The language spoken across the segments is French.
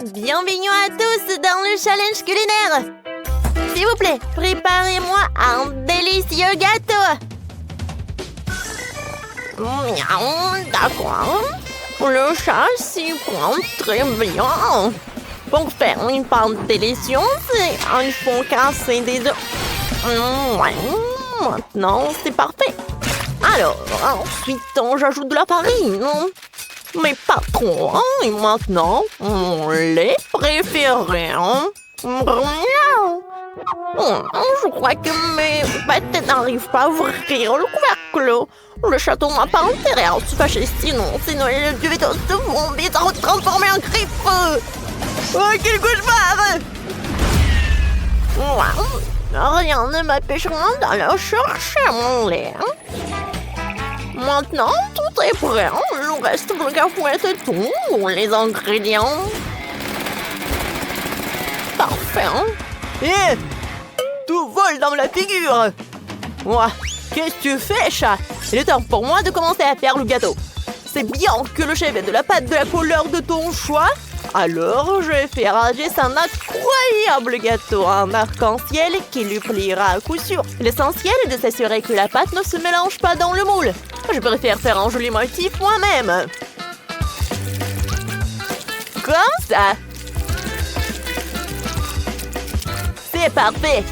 Bienvenue à tous dans le challenge culinaire. S'il vous plaît, préparez-moi un délicieux gâteau. Miaou, d'accord. Le chat s'y prend très bien. Pour faire une pâte délicieuse, il faut casser des œufs. Ouais, maintenant, c'est parfait. Alors, ensuite, j'ajoute de la farine. Mais pas trop, hein. Et maintenant, mon lait préféré. Je crois que mes pâtes n'arrivent pas à ouvrir le couvercle. Le château n'a pas intérêt à se fâcher, sinon les duvetos vont vite se transformer en griffe. Oh, quel cauchemar! Rien ne m'empêchera d'aller chercher mon lait. Maintenant, tout est prêt. Il reste plus qu'à fouetter tous les ingrédients. Parfait. Hé! Tout vole dans la figure! Ouah, qu'est-ce que tu fais, chat? Il est temps pour moi de commencer à faire le gâteau. C'est bien que le chef ait de la pâte de la couleur de ton choix. Alors, je vais faire agir un incroyable gâteau en arc-en-ciel qui lui plaira à coup sûr. L'essentiel est de s'assurer que la pâte ne se mélange pas dans le moule. Je préfère faire un joli motif moi-même. Comme ça. C'est parfait.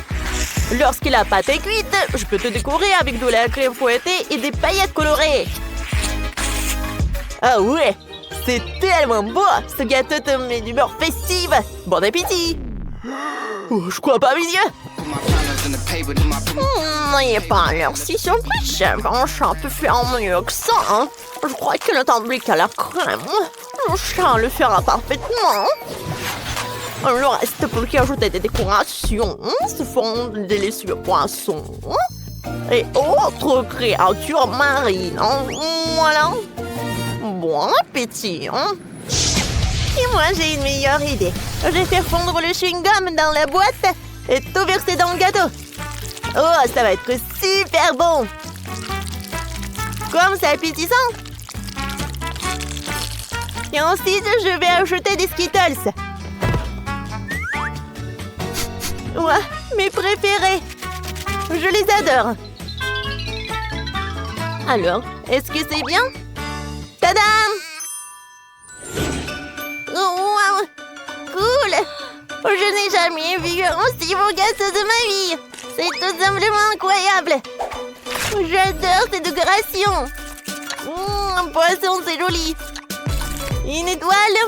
Lorsque la pâte est cuite, je peux te décorer avec de la crème fouettée et des paillettes colorées. Ah ouais! C'est tellement beau! Ce gâteau te met d'humeur festive! Bon appétit! Oh, je crois pas mes yeux! N'ayez pas l'air si surpris, chef. Un chat peut faire mieux que ça. Hein. Je crois que le tamblique à la crème. Le chat le fera parfaitement. Il reste plus qu'à ajouter des décorations. Ce fond de délicieux poissons. Et autres créatures marines. Voilà. Bon appétit, hein? Et moi, j'ai une meilleure idée. Je vais faire fondre le chewing-gum dans la boîte et tout verser dans le gâteau. Oh, ça va être super bon! Comme c'est appétissant! Et ensuite, je vais ajouter des Skittles. Ouais, mes préférés! Je les adore! Alors, est-ce que c'est bien? Tadam! Wow! Cool! Je n'ai jamais vu un si beau gâteau de ma vie! C'est tout simplement incroyable! J'adore ces décorations! Un poisson, c'est joli! Une étoile!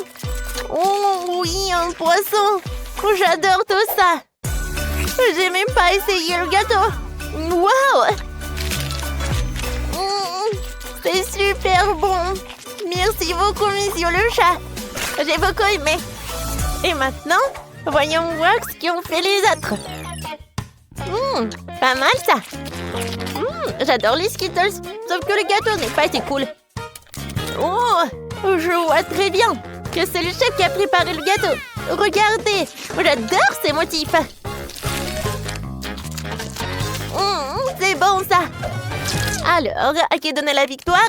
Oh oui, un poisson! J'adore tout ça! J'ai même pas essayé le gâteau! Wow! C'est super bon! Merci beaucoup, monsieur le chat! J'ai beaucoup aimé! Et maintenant, voyons voir ce qu'ont fait les autres! Pas mal ça! J'adore les Skittles, sauf que le gâteau n'est pas assez cool! Oh! Je vois très bien que c'est le chef qui a préparé le gâteau! Regardez! J'adore ces motifs! C'est bon ça! Alors, à qui donner la victoire?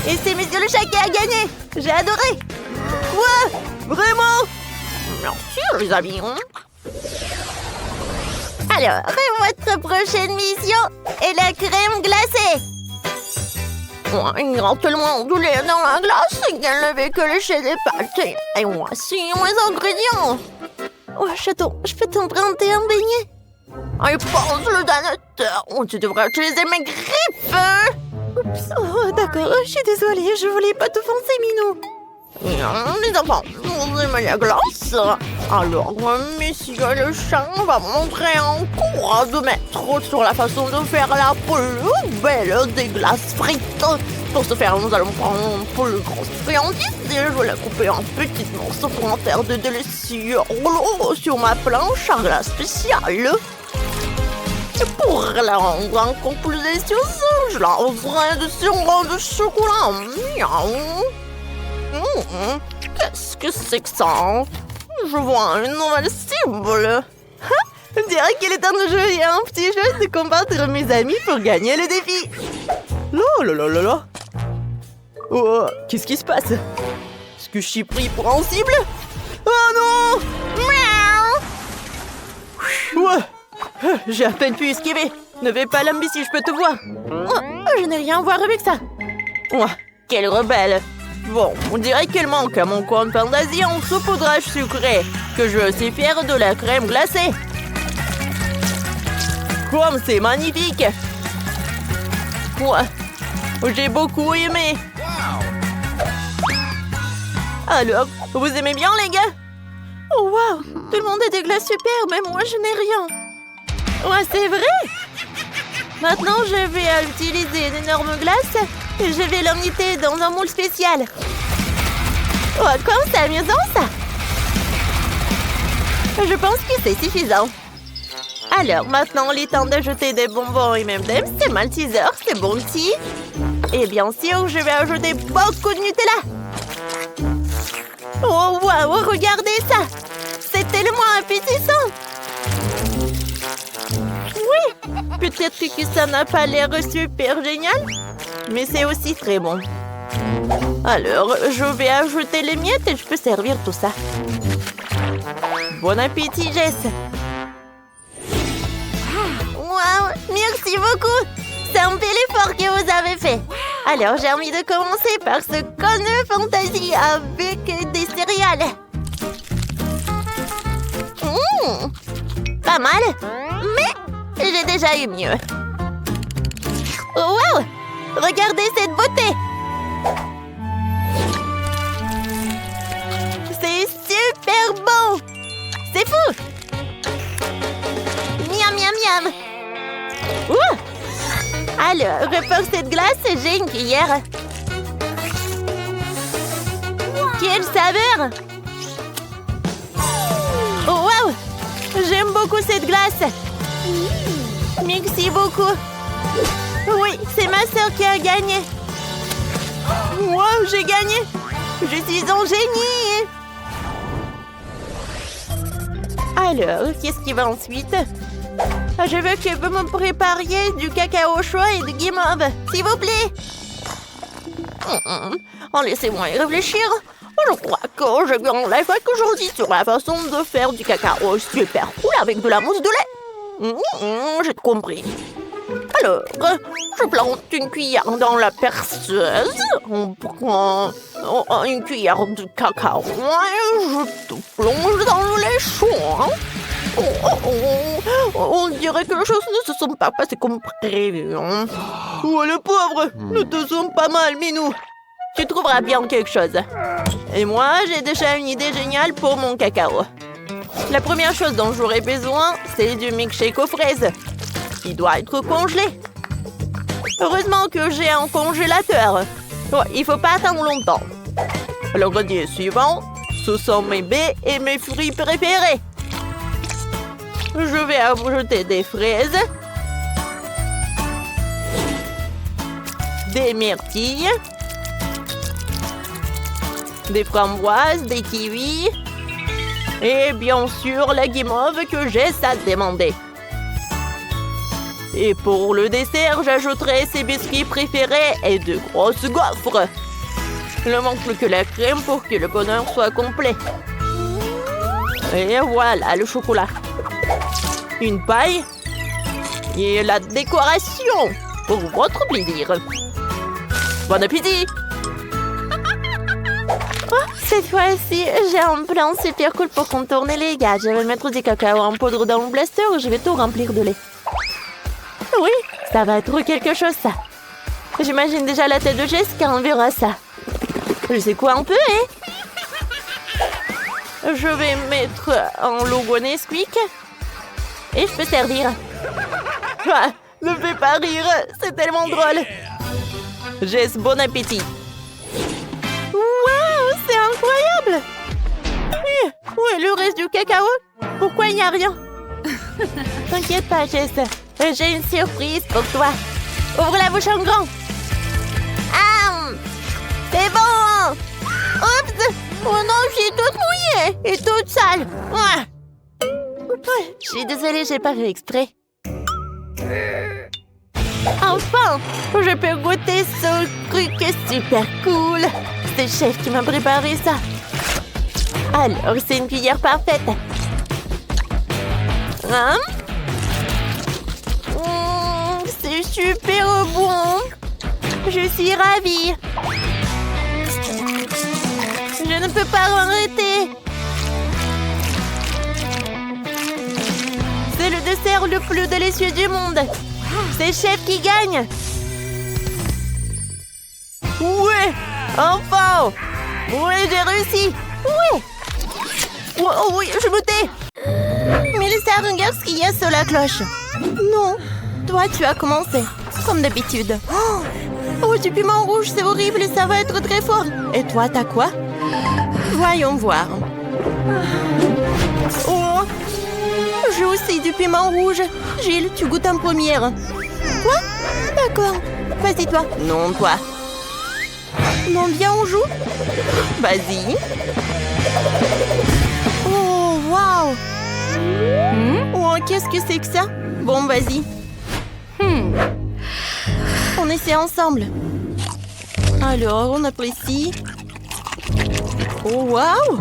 Et c'est monsieur le chat qui a gagné! J'ai adoré! Quoi? Vraiment? Merci les amis! Alors, votre prochaine mission est la crème glacée! Il y a tellement de lait dans la glace qu'elle ne fait que lécher des pâtes. Et voici mes ingrédients! Oh, Chaton, je peux t'emprunter un beignet? Et pense le danateur! Tu devrais utiliser mes griffes! Oups. Oh, d'accord, je suis désolée, je voulais pas t'offenser, Minou. Les enfants, vous aimez la glace? Alors, monsieur le chat va montrer un cours de maître sur la façon de faire la plus belle des glaces frites. Pour ce faire, nous allons prendre une plus grosse friandise et je vais la couper en petits morceaux pour en faire de délicieux rouleaux sur ma planche à glace spéciale. Et pour la rendre encore plus délicieuse, je la arroserai de sirop de chocolat. Miaou. Qu'est-ce que c'est que ça? Je vois une nouvelle cible. On dirait qu'il est temps de jouer à un petit jeu de combattre mes amis pour gagner le défi. Là. Oh, qu'est-ce qui se passe? Est-ce que je suis pris pour un cible? Oh J'ai à peine pu esquiver. Ne vais pas l'embêter si je peux te voir. Oh, je n'ai rien à voir avec ça. Oh, quelle rebelle. Bon, on dirait qu'elle manque à mon compte Fantasie en saupoudrage sucré. Que je suis fière de la crème glacée. Comme c'est magnifique. J'ai beaucoup aimé. Alors, vous aimez bien les gars? Oh wow, tout le monde a des glaces super, mais moi je n'ai rien. Ouais, c'est vrai. Maintenant, je vais utiliser une énorme glace et je vais l'emmener dans un moule spécial. Oh, comme c'est amusant ça. Je pense que c'est suffisant. Alors, maintenant, il est temps d'ajouter des bonbons et M&M's, des Maltesers, des Bounty. Et bien sûr, je vais ajouter beaucoup de Nutella. Oh, wow, regardez ça. C'est tellement appétissant. Oui, peut-être que ça n'a pas l'air super génial, mais c'est aussi très bon. Alors, je vais ajouter les miettes et je peux servir tout ça. Bon appétit, Jess. Wow, merci beaucoup. C'est un bel effort que vous avez fait. Alors, j'ai envie de commencer par ce connu Fantasie avec des céréales. Pas mal, mais j'ai déjà eu mieux. Wow, regardez cette beauté. C'est super bon. C'est fou. Miam, miam, miam. Alors, pour cette glace, j'ai une cuillère. Quelle saveur! Oh, wow! J'aime beaucoup cette glace. Merci beaucoup. Oui, c'est ma sœur qui a gagné. Wow, j'ai gagné. Je suis un génie. Alors, qu'est-ce qui va ensuite? Je veux que vous me prépariez du cacao chaud et du guimauve, s'il vous plaît. Laissez-moi y réfléchir. Je crois que je gagne la fois qu'aujourd'hui sur la façon de faire du cacao super cool avec de la mousse de lait. J'ai tout compris. Alors, je plante une cuillère dans la perceuse. On prend une cuillère de cacao et je tout plonge dans le lait chaud. On dirait que les choses ne se sont pas passées comme prévu. Oh, le pauvre, nous te sommes pas mal, Minou. Tu trouveras bien quelque chose. Et moi, j'ai déjà une idée géniale pour mon cacao. La première chose dont j'aurai besoin, c'est du milkshake aux fraises. Il doit être congelé. Heureusement que j'ai un congélateur. Il faut pas attendre longtemps. L'ingrédient suivant, ce sont mes baies et mes fruits préférés. Je vais ajouter des fraises, des myrtilles, des framboises, des kiwis et bien sûr la guimauve que j'ai ça demandé. Et pour le dessert, j'ajouterai ses biscuits préférés et de grosses gaufres. Il ne manque plus que la crème pour que le bonheur soit complet. Et voilà le chocolat. Une paille et la décoration pour votre plaisir. Bon appétit! Cette fois-ci, j'ai un plan super cool pour contourner les gars. Je vais mettre du cacao en poudre dans le blaster et je vais tout remplir de lait. Oui, ça va être quelque chose, ça. J'imagine déjà la tête de Jess quand on verra ça. Je sais quoi un peu, hein? Je vais mettre un logo Nesquik et je peux servir. Ne fais pas rire, c'est tellement drôle. Jess, bon appétit. Waouh, c'est incroyable. Où est le reste du cacao? Pourquoi il n'y a rien? T'inquiète pas, Jess. J'ai une surprise pour toi. Ouvre la bouche en grand. Ah, c'est bon. Oups. Oh non, je suis toute mouillée et toute sale. Je suis désolée, j'ai pas fait exprès. Enfin, je peux goûter ce truc super cool. C'est le chef qui m'a préparé ça. Alors, c'est une cuillère parfaite. super bon. Je suis ravie. Je ne peux pas arrêter. C'est le dessert le plus délicieux du monde. C'est Chef qui gagne. Ouais, enfin. Oui, j'ai réussi. Oui. Oh, oui, je me tais. Mélissa, regarde ce qu'il y a sur la cloche. Non, toi, tu as commencé, comme d'habitude. Oh, du piment rouge, c'est horrible et ça va être très fort. Et toi, t'as quoi? Voyons voir. Oh, j'ai aussi du piment rouge. Gilles, tu goûtes en première. Quoi? D'accord. Vas-y, toi. Non, toi. Non, viens, on joue. Vas-y. Oh, waouh. Oh, qu'est-ce que c'est que ça? Bon, vas-y. On essaie ensemble. Alors, on apprécie. Oh, waouh!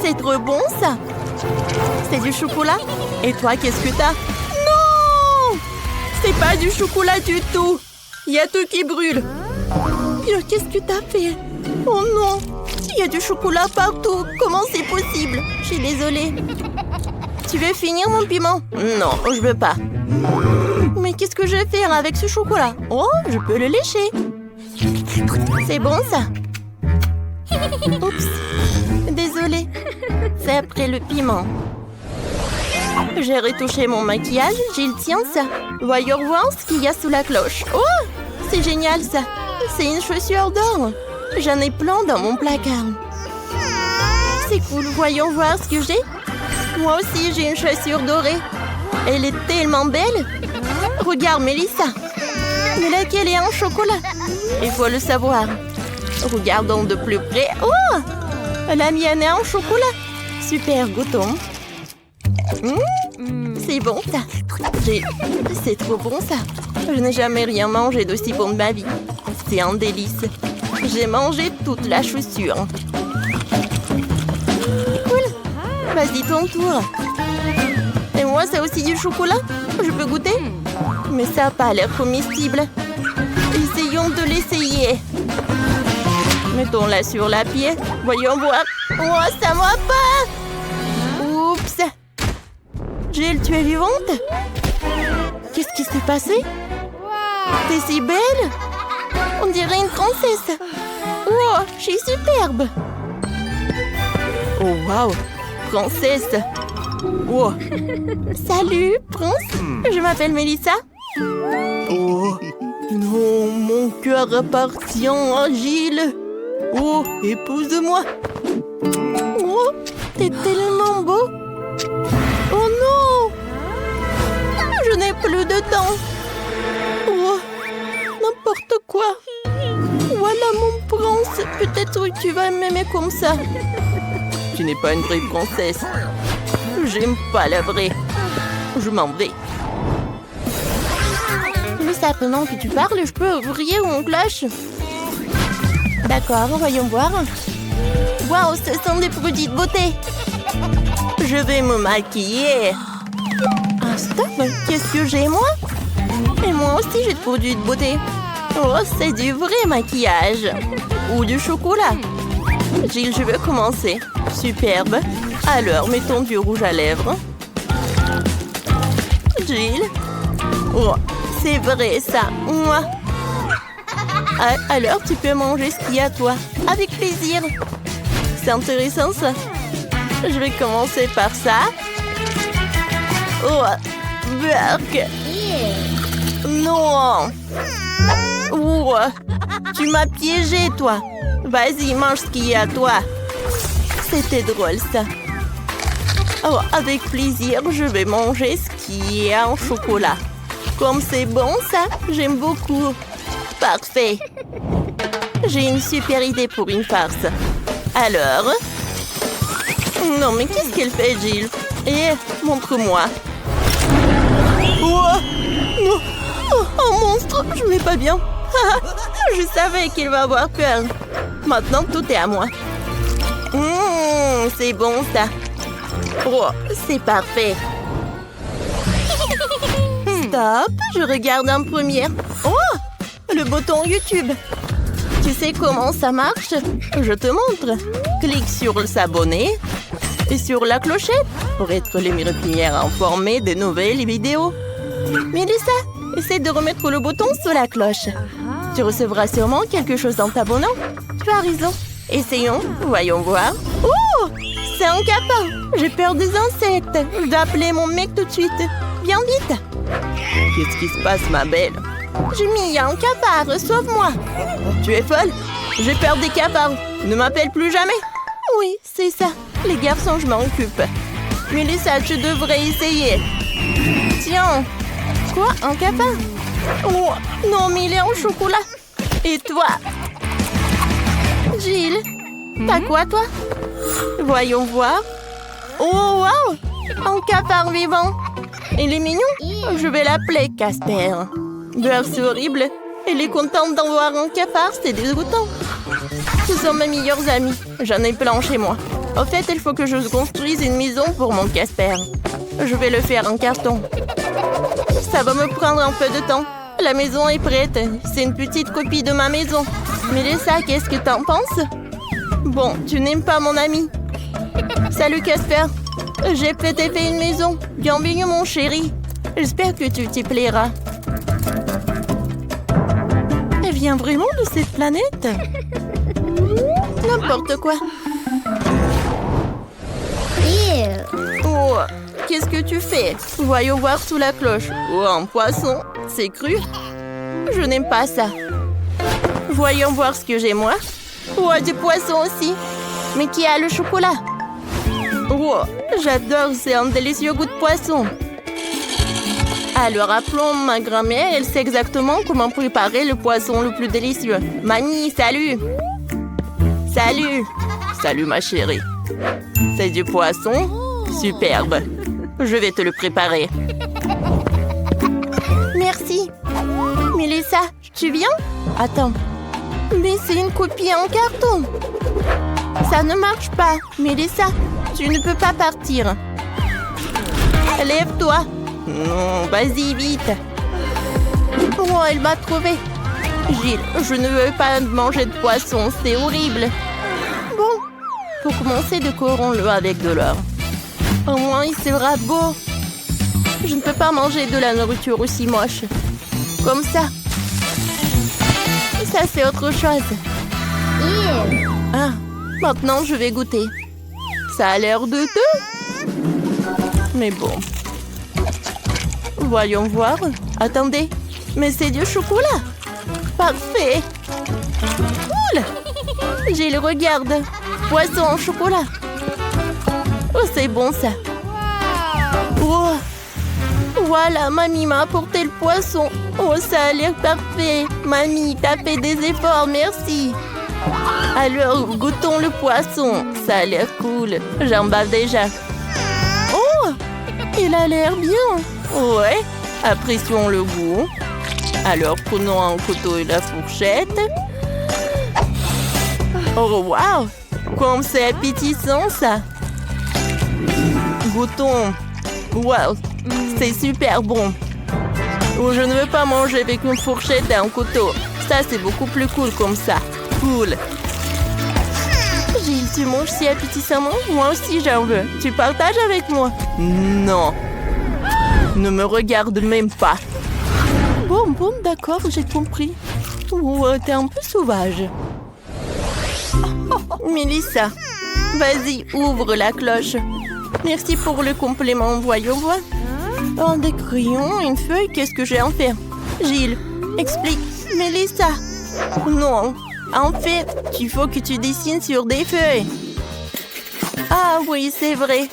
C'est trop bon, ça! C'est du chocolat? Et toi, qu'est-ce que t'as? Non! C'est pas du chocolat du tout! Il y a tout qui brûle. Qu'est-ce que t'as fait? Oh non! Il y a du chocolat partout. Comment c'est possible? Je suis désolée. Tu veux finir mon piment? Non, je veux pas. Mais qu'est-ce que je vais faire avec ce chocolat? Oh, je peux le lécher. C'est bon, ça? Oups. Désolée. C'est après le piment. J'ai retouché mon maquillage. Gilles, tiens ça. Voyons voir ce qu'il y a sous la cloche. Oh, c'est génial, ça. C'est une chaussure d'or. J'en ai plein dans mon placard. C'est cool. Voyons voir ce que j'ai. Moi aussi, j'ai une chaussure dorée. Elle est tellement belle. Regarde, Mélissa. Mais laquelle est en chocolat? Il faut le savoir. Regardons de plus près. Oh! La mienne est en chocolat. Super, goûtons. C'est bon, ça. C'est trop bon, ça. Je n'ai jamais rien mangé d'aussi bon de ma vie. C'est un délice. J'ai mangé toute la chaussure. Cool. Vas-y, ton tour. Et moi, c'est aussi du chocolat? Je peux goûter? Mais ça n'a pas l'air comestible. Essayons de l'essayer. Mettons-la sur la pied. Voyons voir. Oh, ça va pas! Oups! Gilles, tu es vivante? Qu'est-ce qui s'est passé? T'es si belle! On dirait une princesse. Oh, je suis superbe. Oh, waouh! Princesse! Oh! Salut, prince. Je m'appelle Mélissa. Oh! Non, mon cœur appartient à Gilles. Oh, épouse-moi. Oh, t'es tellement beau. Oh non! Je n'ai plus de temps. Oh, n'importe quoi. Voilà mon prince. Peut-être que tu vas m'aimer comme ça. Tu n'es pas une vraie princesse. J'aime pas la vraie. Je m'en vais. Mais ça, pendant que tu parles, je peux ouvrir mon cloche. D'accord, voyons voir. Waouh, ce sont des produits de beauté. Je vais me maquiller. Ah, stop! Qu'est-ce que j'ai, moi? Et moi aussi, j'ai des produits de beauté. Oh, c'est du vrai maquillage. Ou du chocolat. Gilles, je veux commencer. Superbe. Alors, mettons du rouge à lèvres. Gilles. Oh, c'est vrai, ça. Moi. Alors, tu peux manger ce qu'il y a, toi. Avec plaisir. C'est intéressant, ça. Je vais commencer par ça. Oh, Burk. Non. Oh, tu m'as piégé, toi. Vas-y, mange ce qu'il y a, toi. C'était drôle, ça. Oh, avec plaisir, je vais manger ce qui est en chocolat. Comme c'est bon, ça, j'aime beaucoup. Parfait. J'ai une super idée pour une farce. Alors? Non, mais qu'est-ce qu'elle fait, Gilles? Montre-moi. Oh, non. Oh, un monstre, je vais pas bien. Je savais qu'il va avoir peur. Maintenant, tout est à moi. C'est bon, ça. Oh, c'est parfait. Top, je regarde en première. Oh, le bouton YouTube. Tu sais comment ça marche? Je te montre. Clique sur s'abonner et sur la clochette pour être les premières informées des nouvelles vidéos. Mélissa, essaie de remettre le bouton sur la cloche. Tu recevras sûrement quelque chose en t'abonnant. Tu as raison. Essayons, voyons voir. Oh, c'est un capin. J'ai peur des insectes. Je dois appeler mon mec tout de suite. Viens vite. Qu'est-ce qui se passe, ma belle? J'ai mis un cafard, sauve-moi. Tu es folle? J'ai peur des cafards. Ne m'appelle plus jamais. Oui, c'est ça. Les garçons, je m'en occupe. Mélissa, tu devrais essayer. Tiens. Quoi, un cafard? Oh, non, mais il est en chocolat. Et toi? Gilles, t'as quoi, toi? Voyons voir. Oh, wow! Un cafard vivant. Il est mignon. Je vais l'appeler Casper. C'est horrible. Elle est contente d'en voir un cafard, c'est dégoûtant. Ce sont mes meilleurs amis. J'en ai plein chez moi. En fait, il faut que je construise une maison pour mon Casper. Je vais le faire en carton. Ça va me prendre un peu de temps. La maison est prête. C'est une petite copie de ma maison. Mélissa, qu'est-ce que t'en penses? Bon, tu n'aimes pas mon ami. Salut Casper. J'ai fait une maison. Bienvenue mon chéri. J'espère que tu t'y plairas. Elle vient vraiment de cette planète? N'importe quoi. Oh, qu'est-ce que tu fais? Voyons voir sous la cloche. Oh, un poisson. C'est cru? Je n'aime pas ça. Voyons voir ce que j'ai moi. Oh, du poisson aussi. Mais qui a le chocolat? Oh, j'adore, c'est un délicieux goût de poisson. Alors, appelons ma grand-mère, elle sait exactement comment préparer le poisson le plus délicieux. Mamie, salut! Salut! Salut, ma chérie. C'est du poisson? Superbe. Je vais te le préparer. Merci. Mélissa, tu viens? Attends. Mais c'est une copie en carton. Ça ne marche pas. Mélissa, tu ne peux pas partir. Lève-toi. Non, vas-y, vite. Oh, elle m'a trouvé. Gilles, je ne veux pas manger de poisson, c'est horrible. Bon, pour commencer, décorons-le avec de l'or. Au moins, il sera beau. Je ne peux pas manger de la nourriture aussi moche. Comme ça. Ça, c'est autre chose. Ah, maintenant, je vais goûter. Ça a l'air de deux. Mais bon. Voyons voir. Attendez. Mais c'est du chocolat. Parfait. Cool. Gilles, regarde. Poisson en chocolat. Oh, c'est bon ça. Oh. Voilà, mamie m'a apporté le poisson. Oh, ça a l'air parfait. Mamie, t'as fait des efforts, merci. Alors, goûtons le poisson. Ça a l'air cool. J'en bave déjà. Oh, il a l'air bien. Ouais, apprécions le goût. Alors, prenons un couteau et la fourchette. Oh, wow! Comme c'est appétissant, ça! Goûtons. Wow! C'est super bon. Oh, je ne veux pas manger avec une fourchette et un couteau. Ça, c'est beaucoup plus cool comme ça. Cool! Gilles, tu manges si appétissamment? Moi aussi, j'en veux. Tu partages avec moi? Non. Ne me regarde même pas. Bon, d'accord, j'ai compris. Oh, t'es un peu sauvage. Mélissa, vas-y, ouvre la cloche. Merci pour le complément, voyons voir. Oh, des crayons, une feuille, qu'est-ce que j'ai à en faire? Gilles, explique. Mélissa. Non, en fait, il faut que tu dessines sur des feuilles. Ah oui, c'est vrai.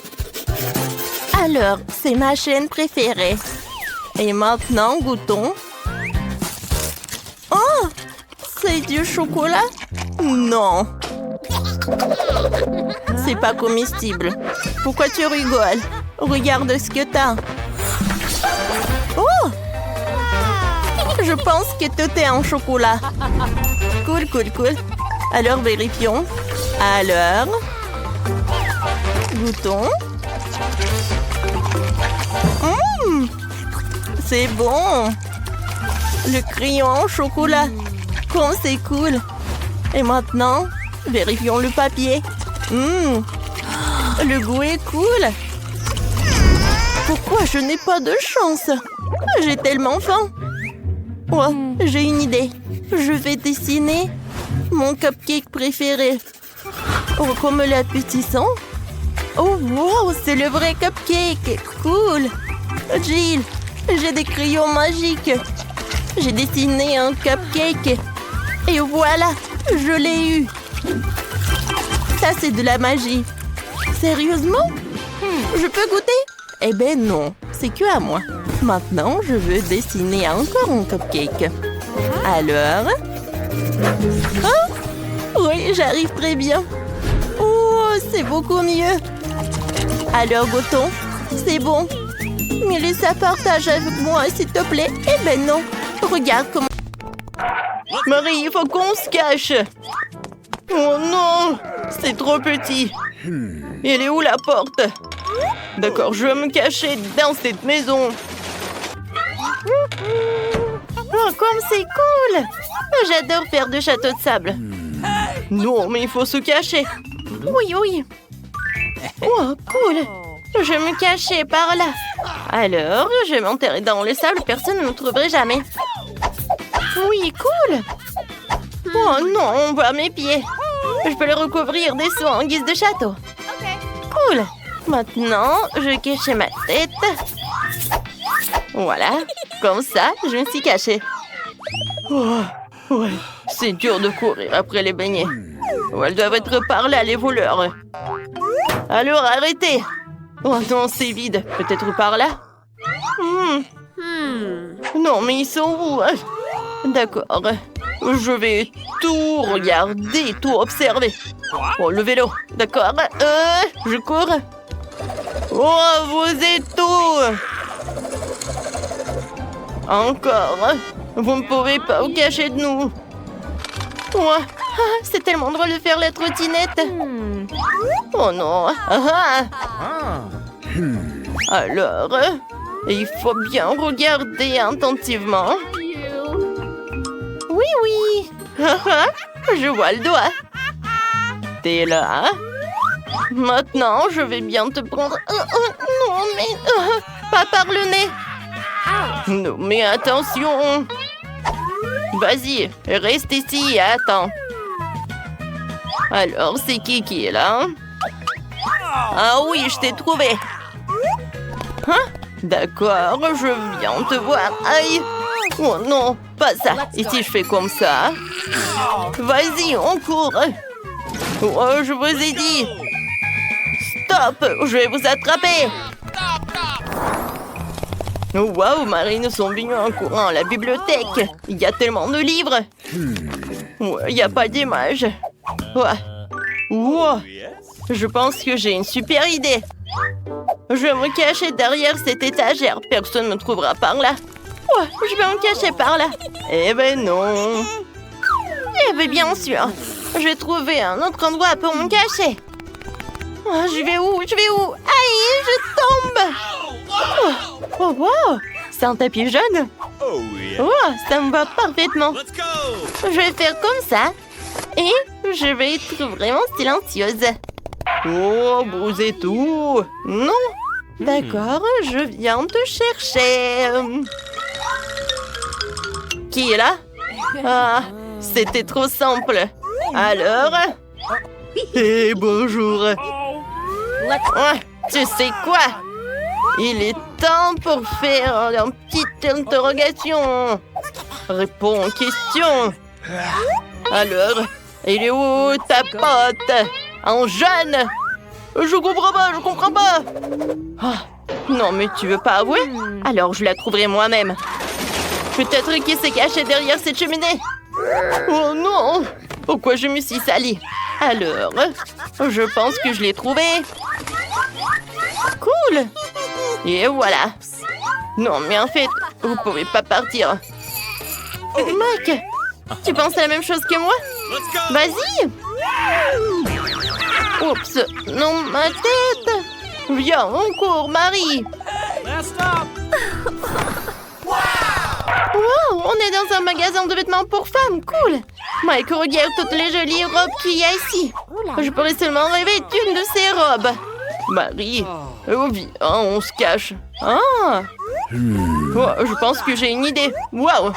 Alors, c'est ma chaîne préférée. Et maintenant, goûtons. Oh! C'est du chocolat? Non. C'est pas comestible. Pourquoi tu rigoles? Regarde ce que t'as. Oh! Je pense que tout est en chocolat. Cool. Alors, vérifions. Alors, goûtons. C'est bon. Le crayon en chocolat. Comme c'est cool. Et maintenant, vérifions le papier. Le goût est cool. Pourquoi je n'ai pas de chance? J'ai tellement faim. Oh, j'ai une idée. Je vais dessiner mon cupcake préféré. Oh, comme l'appétissant. Oh, wow, c'est le vrai cupcake. Cool. Jill, j'ai des crayons magiques. J'ai dessiné un cupcake. Et voilà, je l'ai eu. Ça, c'est de la magie. Sérieusement? Je peux goûter? Eh ben non, c'est que à moi. Maintenant, je veux dessiner encore un cupcake. Alors? Oh, oui, j'arrive très bien. Oh, c'est beaucoup mieux. Alors, goûtons. C'est bon. Mais laisse ça partage avec moi, s'il te plaît. Eh ben non. Regarde comment... Marie, il faut qu'on se cache. Oh non, c'est trop petit. Elle est où la porte? D'accord, je vais me cacher dans cette maison. Oh, comme c'est cool! J'adore faire de châteaux de sable. Non, mais il faut se cacher. Oui, oui. Oh, cool! Je vais me cacher par là. Alors, je vais m'enterrer dans le sable, personne ne me trouverait jamais. Oui, cool! Oh non, on voit mes pieds. Je peux les recouvrir des soins en guise de château. Cool! Maintenant, je cache ma tête. Voilà, comme ça, je me suis cachée. Oh, ouais, c'est dur de courir après les beignets. Oh, elles doivent être par là, les voleurs. Alors, arrêtez! Oh non, c'est vide. Peut-être par là? Non, mais ils sont où? D'accord. Je vais tout regarder, tout observer. Oh, le vélo. D'accord. Je cours. Oh, vous êtes où? Encore. Vous ne pouvez pas vous cacher de nous. Oh, c'est tellement drôle de faire la trottinette. Oh non. Alors, il faut bien regarder attentivement. Oui, oui. Je vois le doigt. T'es là. Maintenant, je vais bien te prendre. Non, mais... pas par le nez. Non, mais attention. Vas-y, reste ici et attends. Alors, c'est qui est là? Ah oui, je t'ai trouvé. D'accord, je viens te voir. Aïe. Oh non, pas ça. Et si je fais comme ça? Vas-y, on court. Oh, je vous ai dit. Stop, je vais vous attraper. Waouh, Marie, nous sommes venus en courant à la bibliothèque. Il y a tellement de livres. Il n'y a pas d'image. Wow. Je pense que j'ai une super idée. Je vais me cacher derrière cette étagère. Personne ne me trouvera par là. Je vais me cacher par là. Eh ben non. Eh ben bien sûr. Je vais trouver un autre endroit pour me cacher. Je vais où? Aïe, je tombe. Oh, wow. C'est un tapis jaune. Ça me va parfaitement. Je vais faire comme ça. Et je vais être vraiment silencieuse. Oh, vous êtes où? Non. D'accord, je viens te chercher. Qui est là? Ah, c'était trop simple. Alors? Eh, bonjour. Tu sais quoi? Il est temps pour faire une petite interrogation. Réponds aux questions. Alors, il est où ta pote? En jaune? Je comprends pas. Non, mais tu veux pas avouer? Alors je la trouverai moi-même. Peut-être qu'il s'est caché derrière cette cheminée. Oh non! Pourquoi je me suis salie? Alors, je pense que je l'ai trouvé. Cool! Et voilà. Non, mais en fait, vous pouvez pas partir. Mike, tu penses à la même chose que moi? Vas-y! Oups, non, ma tête! Viens, on court, Marie! Oh, on est dans un magasin de vêtements pour femmes, cool. Mike, regarde toutes les jolies robes qu'il y a ici. Je pourrais seulement rêver d'une de ces robes. Marie, viens, on se cache. Ah, je pense que j'ai une idée. Waouh,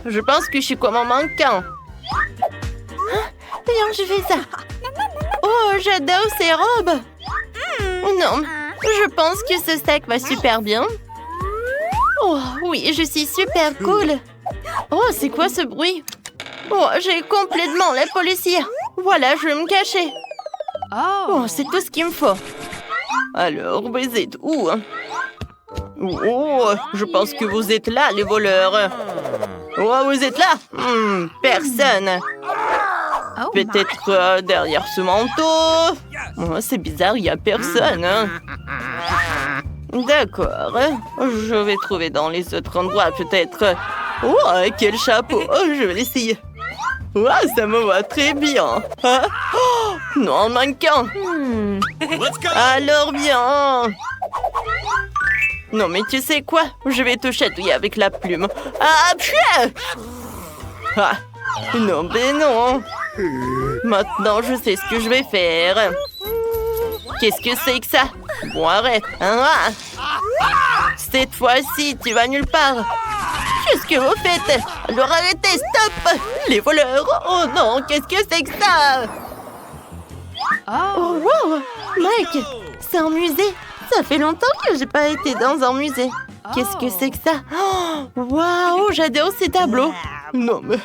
je pense que je suis comme un mannequin. Viens, je fais ça. Oh, j'adore ces robes. Non, je pense que ce sac va super bien. Oh, oui, je suis super cool. Oh, c'est quoi ce bruit? Oh, j'ai complètement la policière. Voilà, je vais me cacher. Oh, c'est tout ce qu'il me faut. Alors, vous êtes où? Oh, je pense que vous êtes là, les voleurs. Oh, vous êtes là? Personne. Peut-être derrière ce manteau. Oh, c'est bizarre, il n'y a personne. Hein. D'accord. Je vais trouver dans les autres endroits, peut-être. Oh, quel chapeau. Oh, je vais l'essayer. Oh, ça me va très bien. Hein? Oh, non, mannequin. Alors, bien. Non, mais tu sais quoi? Je vais te chatouiller avec la plume. Ah, pfiou! Ah, non, mais non. Maintenant, je sais ce que je vais faire. Qu'est-ce que c'est que ça? Bon, arrête. Ah. Cette fois-ci, tu vas nulle part. Qu'est-ce que vous faites? Alors arrêtez, stop! Les voleurs! Oh non, qu'est-ce que c'est que ça? Oh, wow! Mike, c'est un musée. Ça fait longtemps que j'ai pas été dans un musée. Qu'est-ce que c'est que ça? Oh, waouh, j'adore ces tableaux. Non, mais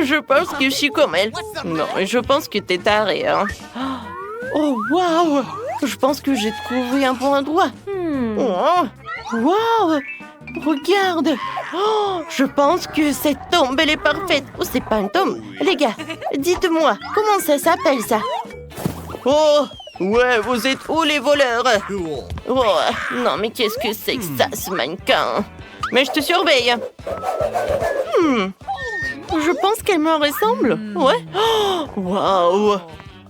je pense que je suis comme elle. Non, mais je pense que t'es tarée. Hein. Oh, waouh! Je pense que j'ai trouvé un bon endroit. Oh, waouh! Regarde! Oh, je pense que cette tombe, elle est parfaite. Oh, c'est pas une tombe. Les gars, dites-moi, comment ça s'appelle, ça? Oh! Ouais, vous êtes où, les voleurs? Oh, non, mais qu'est-ce que c'est que ça, ce mannequin? Mais je te surveille. Je pense qu'elle me ressemble. Ouais. Oh, waouh!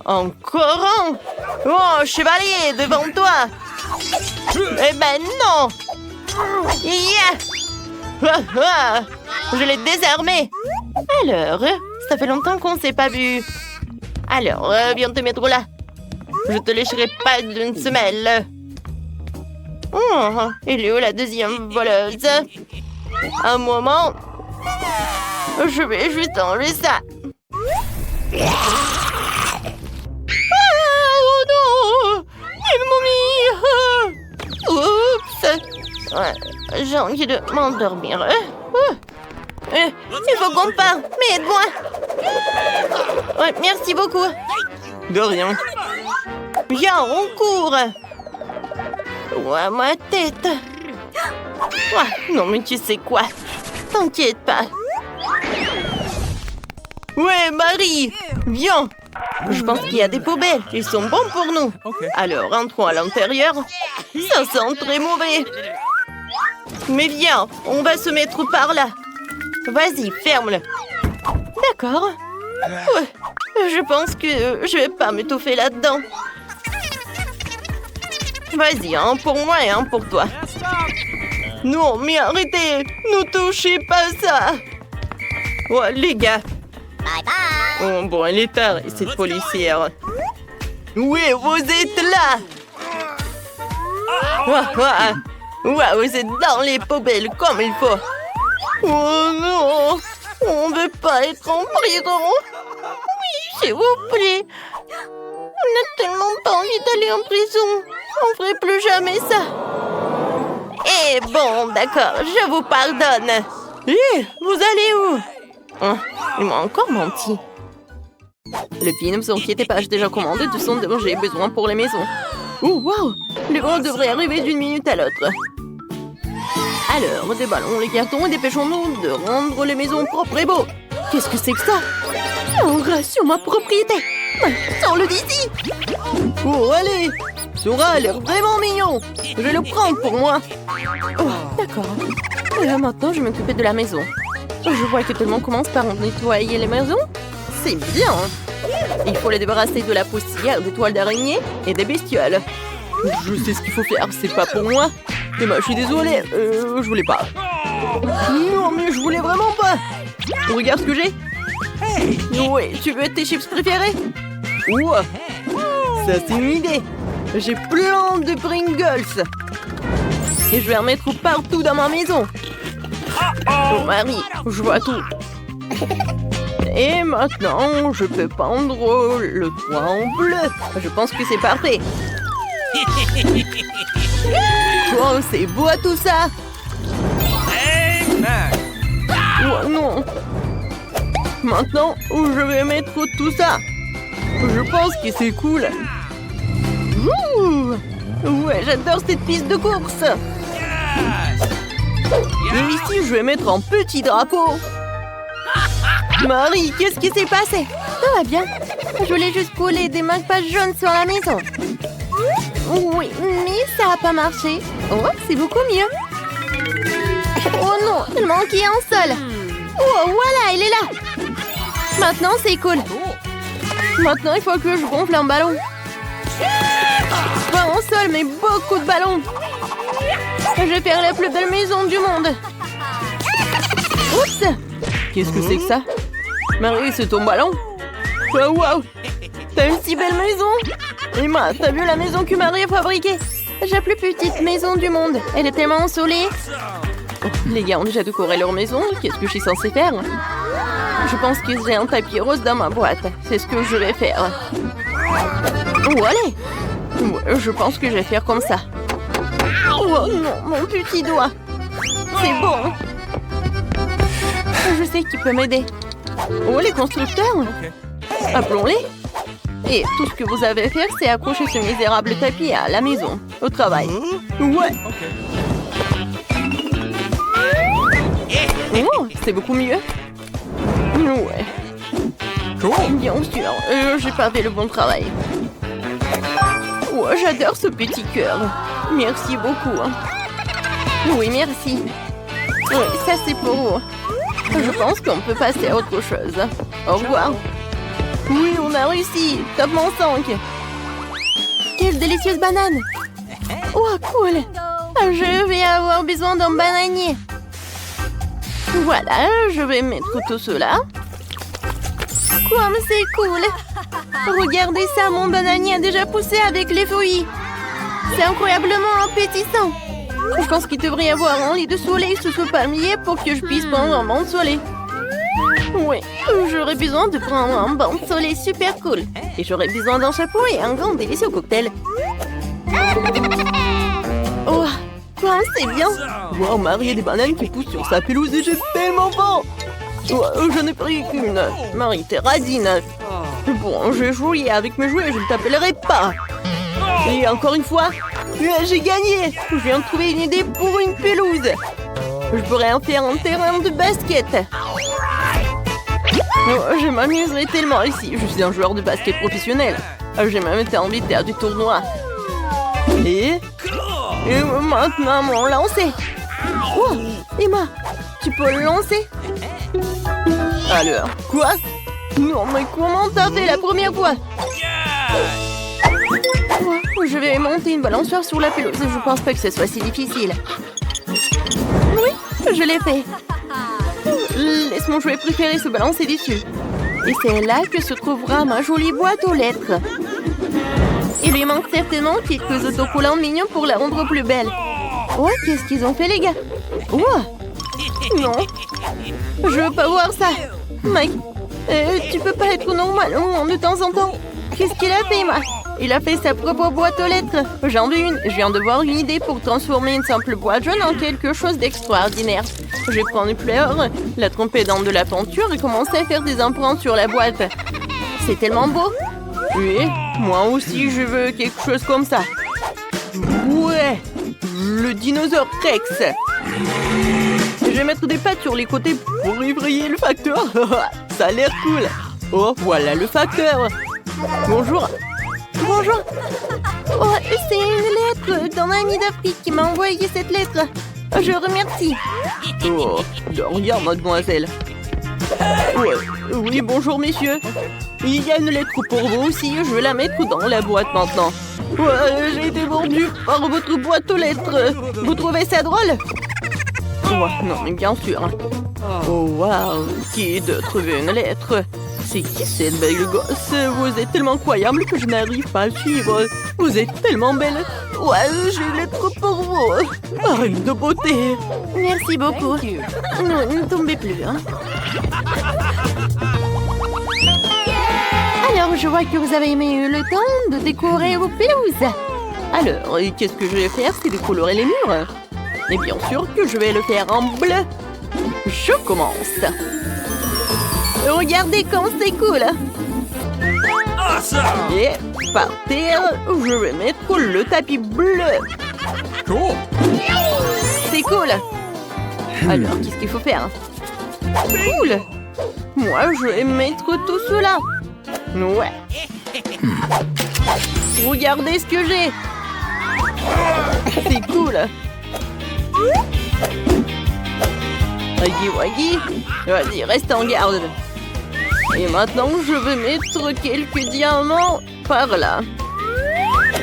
Encore un! Oh, chevalier, devant toi! Eh ben non! Yeah! Je l'ai désarmé! Alors, ça fait longtemps qu'on s'est pas vu. Alors, viens te mettre là. Je te lécherai pas d'une semelle. Oh, elle est où la deuxième voleuse? Un moment. Je vais juste enlever ça. Oh non! Une momie! Oups! Ouais, j'ai envie de m'endormir. Il faut qu'on parte, mais aide-moi! Ouais, merci beaucoup. De rien. Viens, on court. Ouais, ma tête. Ouais, non, mais tu sais quoi? T'inquiète pas. Ouais, Marie, viens. Je pense qu'il y a des poubelles. Ils sont bons pour nous. Alors, entrons à l'intérieur. Ça sent très mauvais. Mais viens, on va se mettre par là. Vas-y, ferme-le. D'accord. Ouais, je pense que je vais pas m'étouffer là-dedans. Vas-y, un pour moi et un pour toi. Non, mais arrêtez. Ne touchez pas ça. Ouais, les gars. Bye bye. Oh, bon, elle est tarée, cette policière. Oui, vous êtes là. Ouais, vous êtes dans les poubelles comme il faut. Oh non, on veut pas être en prison. Oui, s'il vous plaît. On n'a tellement pas envie d'aller en prison. On ferait plus jamais ça. Eh bon, d'accord, je vous pardonne. Eh, vous allez où? Oh, il m'a encore menti. Le pied, ne vous inquiétez pas, j'ai déjà commandé tout ce dont j'ai besoin pour les maisons. Oh, wow! Les vents devraient arriver d'une minute à l'autre. Alors, déballons les cartons et dépêchons-nous de rendre les maisons propres et beaux. Qu'est-ce que c'est que ça? Un rat sur ma propriété. Sors-le d'ici. Oh, allez. Ce rat a l'air vraiment mignon. Je vais le prendre pour moi. Oh, d'accord. Maintenant, je vais m'occuper de la maison. Je vois que tout le monde commence par nettoyer les maisons. C'est bien. Il faut les débarrasser de la poussière, des toiles d'araignée et des bestioles. Je sais ce qu'il faut faire, c'est pas pour moi. Mais moi, je suis désolée, je voulais pas. Non, mais je voulais vraiment pas. Regarde ce que j'ai. Ouais, tu veux tes chips préférés? Ouah, ça c'est une idée. J'ai plein de Pringles. Et je vais en mettre partout dans ma maison. Oh Marie, je vois tout. Et maintenant, je peux peindre le toit en bleu. Je pense que c'est parfait. Oh, c'est beau tout ça. Oh non. Maintenant, je vais mettre tout ça. Je pense que c'est cool. Ouh. Ouais, j'adore cette piste de course. Et ici, je vais mettre un petit drapeau. Marie, qu'est-ce qui s'est passé? Tout va bien. Je voulais juste coller des marque-pages jaunes sur la maison. Oui, mais ça n'a pas marché. Oh, c'est beaucoup mieux. Oh non, il manquait un seul. Oh, voilà, il est là. Maintenant, c'est cool. Maintenant, il faut que je gonfle un ballon. Pas un seul, mais beaucoup de ballons. Je vais faire la plus belle maison du monde. Oups! Qu'est-ce que c'est que ça? Marie, c'est ton ballon? Oh, wow! T'as une si belle maison! Emma, t'as vu la maison que Marie a fabriquée? La plus petite maison du monde. Elle est tellement ensoleillée. Oh, les gars ont déjà décoré leur maison. Qu'est-ce que je suis censée faire? Je pense que j'ai un tapis rose dans ma boîte. C'est ce que je vais faire. Oh, allez! Ouais, je pense que je vais faire comme ça. Oh non, mon petit doigt. C'est bon. Je sais qui peut m'aider. Oh, les constructeurs. Appelons-les. Et tout ce que vous avez à faire, c'est accrocher ce misérable tapis à la maison, au travail. Ouais. Oh, c'est beaucoup mieux. Ouais. Bien sûr, j'ai pas fait le bon travail. Oh, j'adore ce petit cœur. Merci beaucoup. Oui, merci. Oui, ça c'est pour vous. Je pense qu'on peut passer à autre chose. Au revoir. Oui, on a réussi. Top mon 5. Quelle délicieuse banane. Oh, cool. Je vais avoir besoin d'un bananier. Voilà, je vais mettre tout cela. Comme c'est cool. Regardez ça, mon bananier a déjà poussé avec les fruits. C'est incroyablement appétissant. Je pense qu'il devrait y avoir un lit de soleil sous ce palmier pour que je puisse prendre un banc de soleil. Oui, j'aurais besoin de prendre un banc de soleil super cool. Et j'aurais besoin d'un chapeau et un grand délicieux cocktail. Oh, quoi, c'est bien. Wow, Marie a des bananes qui poussent sur sa pelouse et j'ai tellement faim. Oh, je n'ai pris qu'une. Marie, t'es radine. Bon, je vais jouer avec mes jouets, je ne t'appellerai pas. Et encore une fois, j'ai gagné. Je viens de trouver une idée pour une pelouse. Je pourrais en faire un terrain de basket. Oh, je m'amuserai tellement ici. Je suis un joueur de basket professionnel. J'ai même été invité à du tournoi. Et maintenant, mon lancer. Oh, Emma, tu peux le lancer? Alors, quoi? Non, mais comment t'as fait la première fois? Je vais monter une balançoire sur la pelouse. Je pense pas que ce soit si difficile. Oui, je l'ai fait. Laisse mon jouet préféré se balancer dessus. Et c'est là que se trouvera ma jolie boîte aux lettres. Il lui manque certainement quelques autocollants mignons pour la rendre plus belle. Oh, qu'est-ce qu'ils ont fait, les gars? Oh, non. Je veux pas voir ça. Mike, tu peux pas être normal de temps en temps. Qu'est-ce qu'il a fait, Emma? Il a fait sa propre boîte aux lettres. J'en veux une. Je viens de voir une idée pour transformer une simple boîte jaune en quelque chose d'extraordinaire. Je vais prendre une fleur, la tremper dans de la peinture et commencer à faire des empreintes sur la boîte. C'est tellement beau. Oui, moi aussi je veux quelque chose comme ça. Ouais, le dinosaure Rex. Je vais mettre des pattes sur les côtés pour effrayer le facteur. Ça a l'air cool. Oh, voilà le facteur. Bonjour. Bonjour. Oh, c'est une lettre d'un ami d'Afrique qui m'a envoyé cette lettre. Je remercie. Oh, de rien, mademoiselle. Ouais. Oui, bonjour, messieurs. Il y a une lettre pour vous aussi. Je vais la mettre dans la boîte maintenant. Ouais, j'ai été mordu par votre boîte aux lettres. Vous trouvez ça drôle? Ouais, non, mais bien sûr. Oh, waouh. Qui d'autre veut une lettre? C'est qui cette belle gosse? Vous êtes tellement incroyable que je n'arrive pas à suivre. Vous êtes tellement belle. Ouais, j'ai une lettre pour vous. Ah, reine de beauté. Merci beaucoup. Non, ne tombez plus, hein. Alors, je vois que vous avez eu le temps de décorer vos pelouses. Alors, qu'est-ce que je vais faire? C'est décolorer les murs. Et bien sûr que je vais le faire en bleu. Je commence. Regardez comme c'est cool. Et par terre, je vais mettre le tapis bleu. Cool. C'est cool. Alors, qu'est-ce qu'il faut faire? Cool. Moi, je vais mettre tout cela. Ouais. Regardez ce que j'ai. C'est cool. Waggy Waggy. Vas-y, reste en garde. Et maintenant, je vais mettre quelques diamants par là.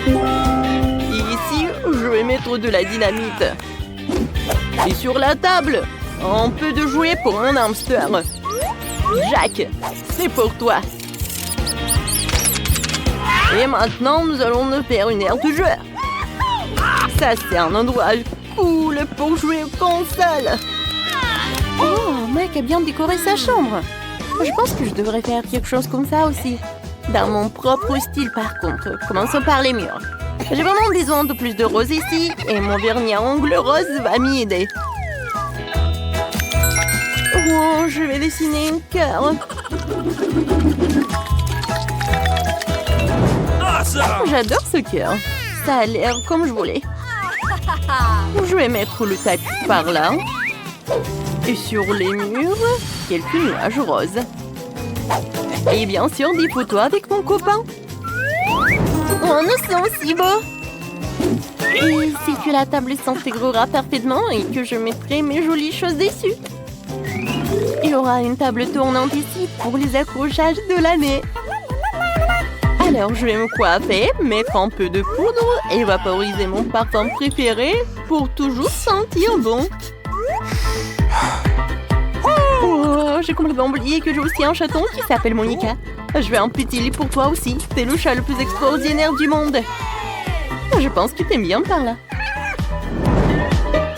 Et ici, je vais mettre de la dynamite. Et sur la table, un peu de jouets pour un hamster. Jacques, c'est pour toi. Et maintenant, nous allons nous faire une aire de jeu. Ça, c'est un endroit cool pour jouer aux consoles. Oh, Mike a bien décoré sa chambre. Je pense que je devrais faire quelque chose comme ça aussi. Dans mon propre style, par contre. Commençons par les murs. J'ai vraiment besoin de plus de rose ici. Et mon vernis à ongles rose va m'y aider. Oh, je vais dessiner un cœur. J'adore ce cœur. Ça a l'air comme je voulais. Je vais mettre le tapis par là. Et sur les murs, quelques nuages roses. Et bien sûr, des photos avec mon copain. Oh, nous sommes si beaux. Et si que la table s'intégrera parfaitement et que je mettrai mes jolies choses dessus. Il y aura une table tournante ici pour les accrochages de l'année. Alors, je vais me coiffer, mettre un peu de poudre et vaporiser mon parfum préféré pour toujours sentir bon. Oh, j'ai complètement oublié que j'ai aussi un chaton qui s'appelle Monica. Je vais un petit lit pour toi aussi. C'est le chat le plus extraordinaire du monde. Je pense que t'aimes bien par là.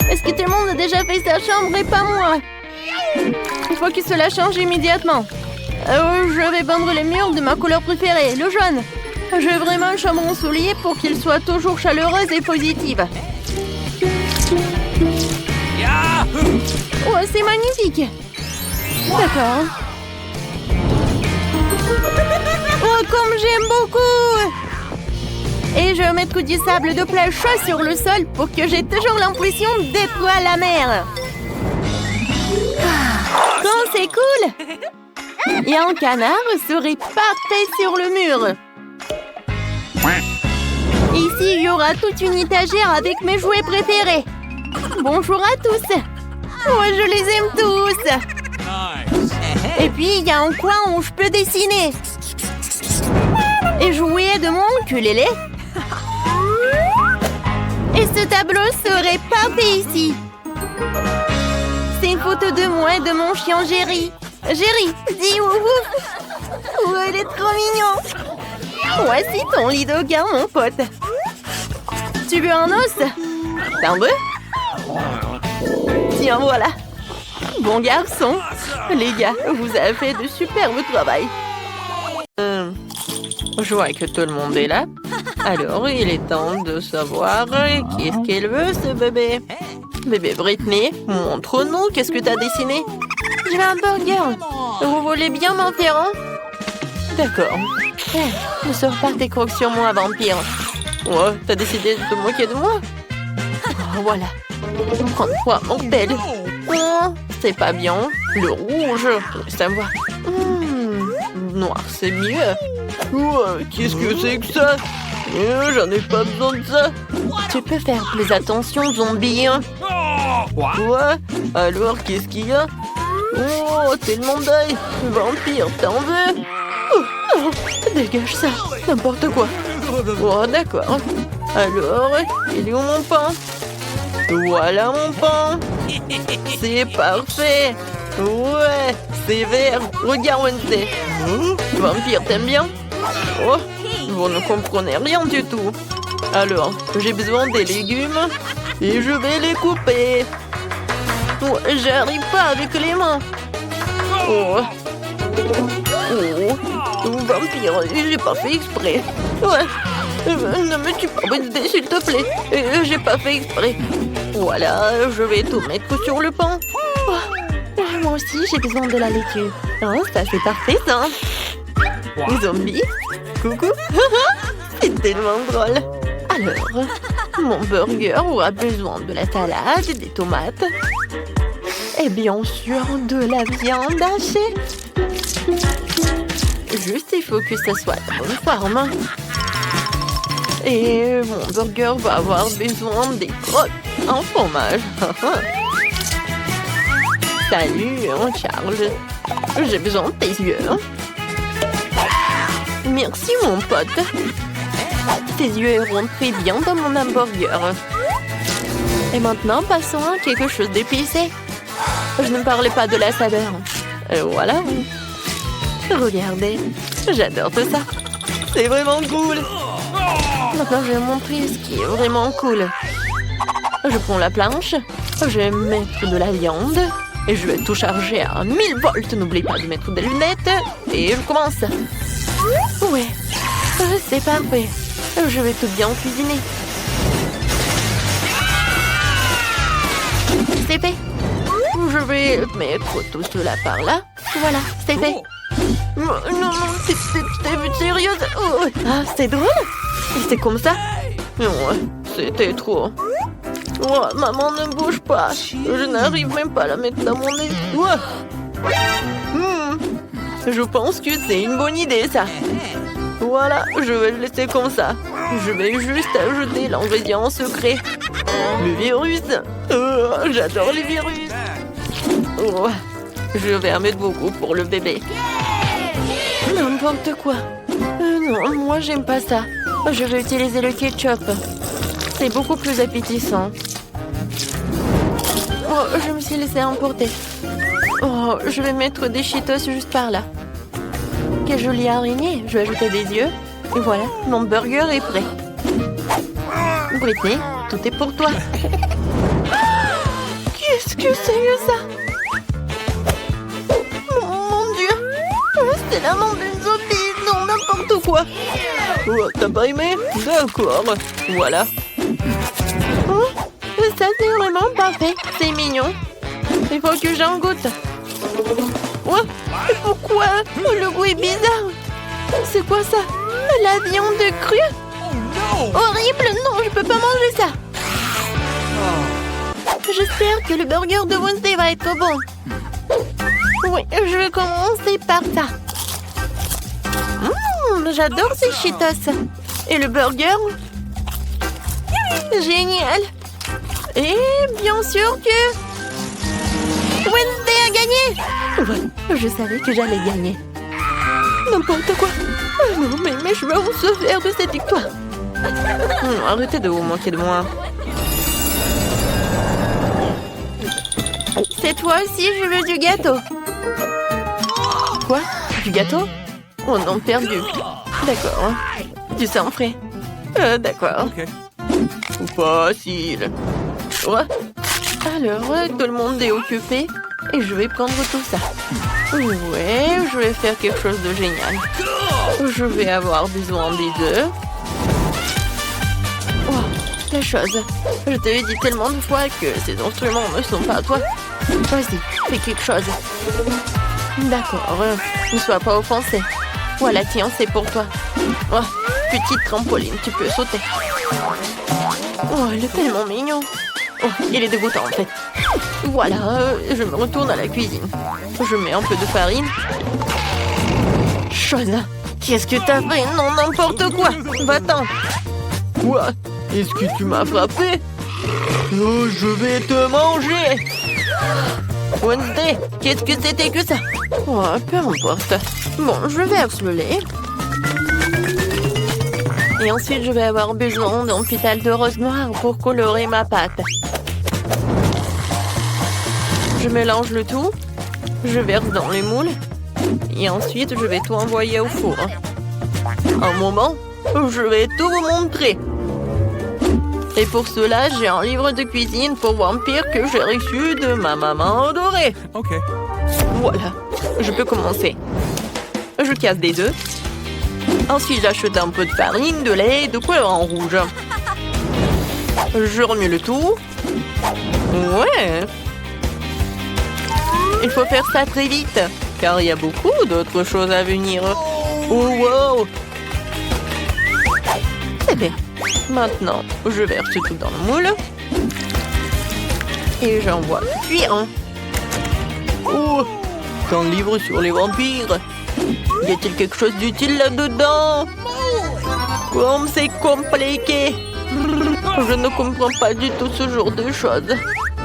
Est-ce que tout le monde a déjà fait sa chambre et pas moi? Il faut que cela change immédiatement. Je vais peindre les murs de ma couleur préférée, le jaune. Je veux vraiment une chambre ensoleillée pour qu'elle soit toujours chaleureuse et positive. Oh, c'est magnifique. D'accord. Oh, comme j'aime beaucoup. Et je vais mettre du sable de plage chaud sur le sol pour que j'ai toujours l'impression d'être à la mer. Oh, c'est cool. Et un canard serait parfait sur le mur. Ici, il y aura toute une étagère avec mes jouets préférés. Bonjour à tous. Moi, je les aime tous. Et puis, il y a un coin où je peux dessiner. Et jouer de mon ukulélé. Et ce tableau serait parfait ici. C'est une photo de moi et de mon chien Jerry. Jerry, dis ouf. Oh, il est trop mignon. Voici ton lit de gars, mon pote. Tu veux un os? T'en veux? Tiens, voilà. Bon garçon. Les gars, vous avez fait de superbe travail. Je vois que tout le monde est là. Alors, il est temps de savoir qu'est-ce qu'elle veut, ce bébé. Bébé Britney, montre-nous, qu'est-ce que t'as dessiné? Je veux un burger. Vous voulez bien m'en faire un? D'accord. Ne sors pas tes crocs sur moi, vampire. Ouais, t'as décidé de te moquer de moi? Oh, voilà. Prends-toi, mortel. Oh, c'est pas bien. Le rouge, laisse voir. Noir, c'est mieux. Ouais, qu'est-ce que c'est que ça? J'en ai pas besoin de ça. Tu peux faire plus attention, zombie. Quoi? Alors, qu'est-ce qu'il y a? Oh, tellement d'œil. Vampire, t'en veux? Oh, dégage ça, n'importe quoi. Oh, d'accord. Alors, il est où mon pain? Voilà mon pain. C'est parfait. Ouais, c'est vert. Regarde Wednesday. Vampire, t'aimes bien? Oh, vous ne comprenez rien du tout. Alors, j'ai besoin des légumes et je vais les couper. Oh, j'arrive pas avec les mains. Oh. Oh, vampire, j'ai pas fait exprès. Ouais. Ne me tue pas, Wednesday, s'il te plaît. J'ai pas fait exprès. Voilà, je vais tout mettre sur le pain. Oh, moi aussi, j'ai besoin de la laitue. Oh, ça, c'est parfait, ça. Zombie, coucou. C'est tellement drôle. Alors, mon burger aura besoin de la salade, des tomates et bien sûr de la viande hachée. Juste, il faut que ça soit de bonne forme. Et mon burger va avoir besoin des crottes en fromage. Salut, Charles. J'ai besoin de tes yeux. Merci, mon pote. Tes yeux iront très bien dans mon hamburger. Et maintenant, passons à quelque chose d'épicé. Je ne parlais pas de la saveur. Et voilà. Regardez, j'adore tout ça. C'est vraiment cool. Maintenant, je vais montrer ce qui est vraiment cool. Je prends la planche, je vais mettre de la viande et je vais tout charger à 1000 volts. N'oublie pas de mettre des lunettes et je commence. Ouais, c'est parfait. Je vais tout bien cuisiner. C'est fait. Je vais mettre tout cela par là. Voilà, c'est fait. Non, t'es sérieuse? Oh. Ah, c'est drôle. C'est comme ça? Non, c'était trop. Oh, maman, ne bouge pas. Je n'arrive même pas à la mettre dans mon nez. Ouais. Je pense que c'est une bonne idée, ça. Voilà, je vais le laisser comme ça. Je vais juste ajouter l'ingrédient secret. Le virus. Oh, j'adore les virus. Oh, je vais en mettre beaucoup pour le bébé. N'importe quoi. Non, moi j'aime pas ça. Je vais utiliser le ketchup. C'est beaucoup plus appétissant. Oh, je me suis laissée emporter. Oh, je vais mettre des Cheetos juste par là. Quelle jolie araignée. Je vais ajouter des yeux. Et voilà, mon burger est prêt. Britney, tout est pour toi. Qu'est-ce que c'est que ça? Mon Dieu. C'est la main d'une zombie. Non, n'importe quoi. Oh, t'as pas aimé? D'accord. Voilà. Oh, ça, c'est vraiment parfait. C'est mignon. Il faut que j'en goûte. Oh, pourquoi? Le goût est bizarre. C'est quoi ça? La viande crue? Horrible. Non, je peux pas manger ça. J'espère que le burger de Wednesday va être bon. Oui, je vais commencer par ça. J'adore ces Cheetos. Et le burger? Génial. Et bien sûr que Wednesday a gagné. Ouais, je savais que j'allais gagner. N'importe quoi. Non, mais mes cheveux vont se faire de cette victoire. Arrêtez de vous moquer de moi. Cette fois-ci, je veux du gâteau. Quoi? Du gâteau? Oh non, perdu. D'accord. Du sang frais. D'accord. Okay. Facile. Ouais. Alors, tout le monde est occupé et je vais prendre tout ça. Ouais, je vais faire quelque chose de génial. Je vais avoir besoin des œufs. Oh, la chose. Je te l'ai dit tellement de fois que ces instruments ne sont pas à toi. Vas-y, fais quelque chose. D'accord, ne sois pas offensé. Voilà, tiens, c'est pour toi. Oh, petite trampoline, tu peux sauter. Oh, il est tellement mignon. Oh, il est dégoûtant en fait. Voilà, je me retourne à la cuisine. Je mets un peu de farine. Chose, qu'est-ce que t'as fait? Non, n'importe quoi. Va-t'en. Quoi? Est-ce que tu m'as frappé? Oh, je vais te manger. Wednesday, qu'est-ce que c'était que ça? Oh, peu importe. Bon, je verse le lait. Et ensuite, je vais avoir besoin d'un pétale de rose noire pour colorer ma pâte. Je mélange le tout. Je verse dans les moules. Et ensuite, je vais tout envoyer au four. Un moment, je vais tout vous montrer. Et pour cela, j'ai un livre de cuisine pour vampires que j'ai reçu de ma maman adorée. Ok. Voilà, je peux commencer. Je casse des œufs. Ensuite, j'achète un peu de farine, de lait et de couleur en rouge. Je remue le tout. Ouais. Il faut faire ça très vite, car il y a beaucoup d'autres choses à venir. Oh, wow. C'est bien. Maintenant, je verse tout dans le moule. Et j'envoie cuire. Oh, un livre sur les vampires. Y a-t-il quelque chose d'utile là-dedans? Comme c'est compliqué. Je ne comprends pas du tout ce genre de choses.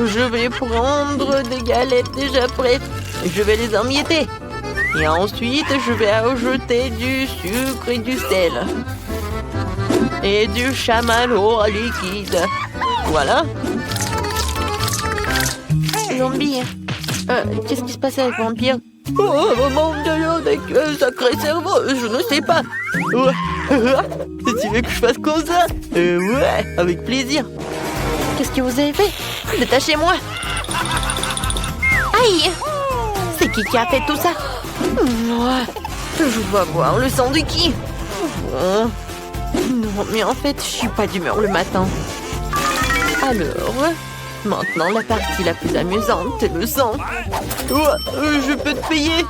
Je vais prendre des galettes déjà prêtes. Je vais les emietter. Et ensuite, je vais ajouter du sucre et du sel. Et du chamallow liquide. Voilà. Zombie. Qu'est-ce qui se passe avec Vampire? Oh, mon Dieu, avec sacré cerveau, je ne sais pas. Tu veux que je fasse comme ça? Ouais, avec plaisir. Qu'est-ce que vous avez fait? Détachez-moi. Aïe! C'est qui a fait tout ça? Je vais voir le sang de qui? Bon. Non, mais en fait, je suis pas d'humeur le matin. Alors, maintenant la partie la plus amusante, c'est le sang. Je peux te payer.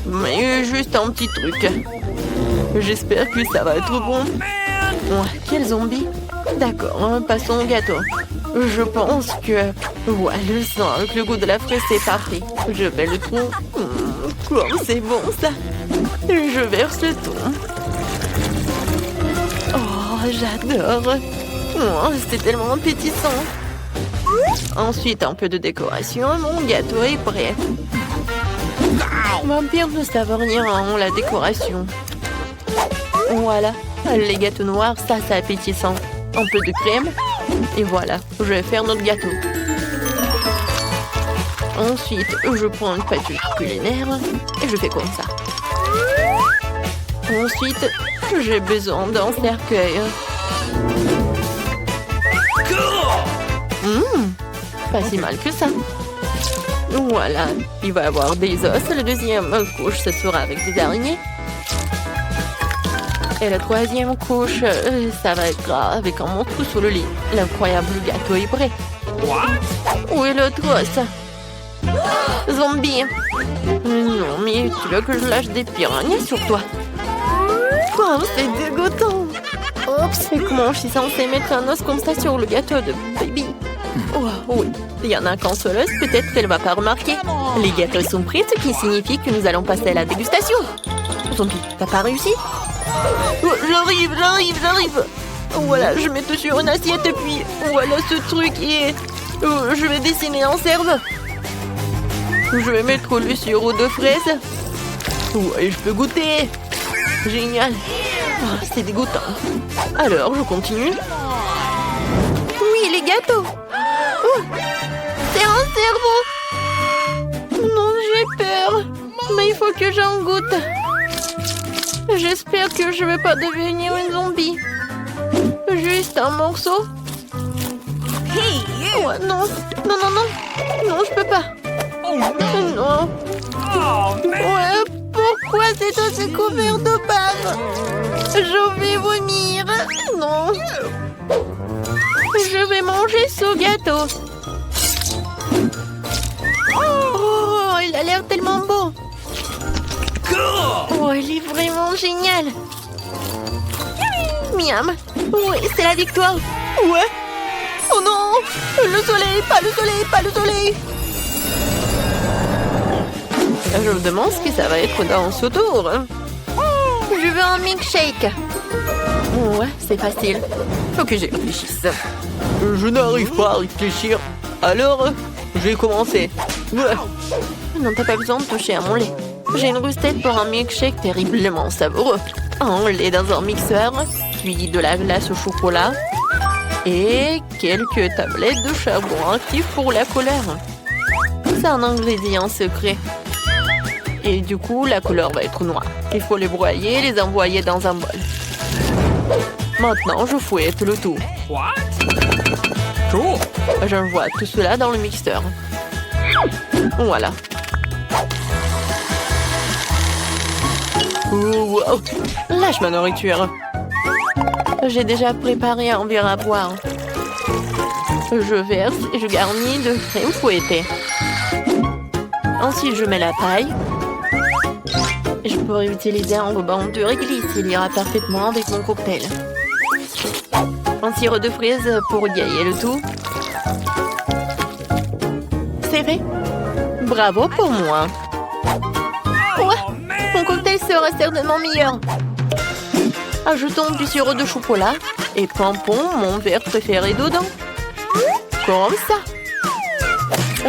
Mais juste un petit truc. J'espère que ça va être bon. Quel zombie? D'accord, passons au gâteau. Je pense que... Ouais, le sang avec le goût de la fraise, c'est parfait. Je fais le tout. Comme c'est bon, ça. Je verse le tout. Oh, j'adore. C'est tellement appétissant. Ensuite, un peu de décoration. Mon gâteau est prêt. Vampire ne savent rien en la décoration. Voilà. Les gâteaux noirs, ça, c'est appétissant. Un peu de crème. Et voilà, je vais faire notre gâteau. Ensuite, je prends une pâte culinaire et je fais comme ça. Ensuite, j'ai besoin d'un cercueil. Pas si mal que ça. Voilà, il va y avoir des os. La deuxième couche, ce sera avec des araignées. Et la troisième couche, ça va être avec un monstre sous le lit. L'incroyable gâteau est prêt. Où est l'autre os? Zombie. Non, mais tu veux que je lâche des piranhas sur toi? Oh, c'est dégoûtant. Oups, et comment je suis censée mettre un os comme ça sur le gâteau de baby? Oh, oui, il y en a un qu'un seul os, peut-être qu'elle ne va pas remarquer. Les gâteaux sont prêts, ce qui signifie que nous allons passer à la dégustation. Zombie, t'as pas réussi? Oh, j'arrive. Voilà, je mets tout sur une assiette et puis voilà ce truc et je vais dessiner un cerveau. Je vais mettre le sirop de fraise. Ouais, je peux goûter. Génial. Oh, c'est dégoûtant. Alors, je continue. Oui, les gâteaux. Oh, c'est un cerveau. Non, j'ai peur. Mais il faut que j'en goûte. J'espère que je ne vais pas devenir une zombie. Juste un morceau. Ouais, non, je peux pas. Non. Ouais, pourquoi c'est aussi couvert de barres? Je vais vomir. Non. Je vais manger ce gâteau. Oh, il a l'air tellement beau. Oh, il est vraiment génial. Miam. Oui, c'est la victoire. Ouais. Oh non. Le soleil, pas le soleil. Je me demande ce que ça va être dans ce tour. Je veux un milkshake. Ouais, c'est facile. Faut que j'y réfléchisse. Je n'arrive pas à réfléchir. Alors, j'ai commencé. Ouais. Non, t'as pas besoin de toucher à mon lait. J'ai une recette pour un milkshake terriblement savoureux. Un lait dans un mixeur, puis de la glace au chocolat et quelques tablettes de charbon actif pour la couleur. C'est un ingrédient secret. Et du coup, la couleur va être noire. Il faut les broyer et les envoyer dans un bol. Maintenant, je fouette le tout. J'envoie tout cela dans le mixeur. Voilà. Oh, wow. Lâche ma nourriture. J'ai déjà préparé un verre à boire. Je verse et je garnis de crème fouettée. Ensuite, je mets la paille. Je pourrais utiliser un ruban de réglisse. Il ira parfaitement avec mon cocktail. Un sirop de fraise pour égayer le tout. C'est fait. Bravo pour moi. Ouais, mon cocktail sera certainement meilleur. Ajoutons du sirop de chocolat et pompons mon verre préféré dedans. Comme ça.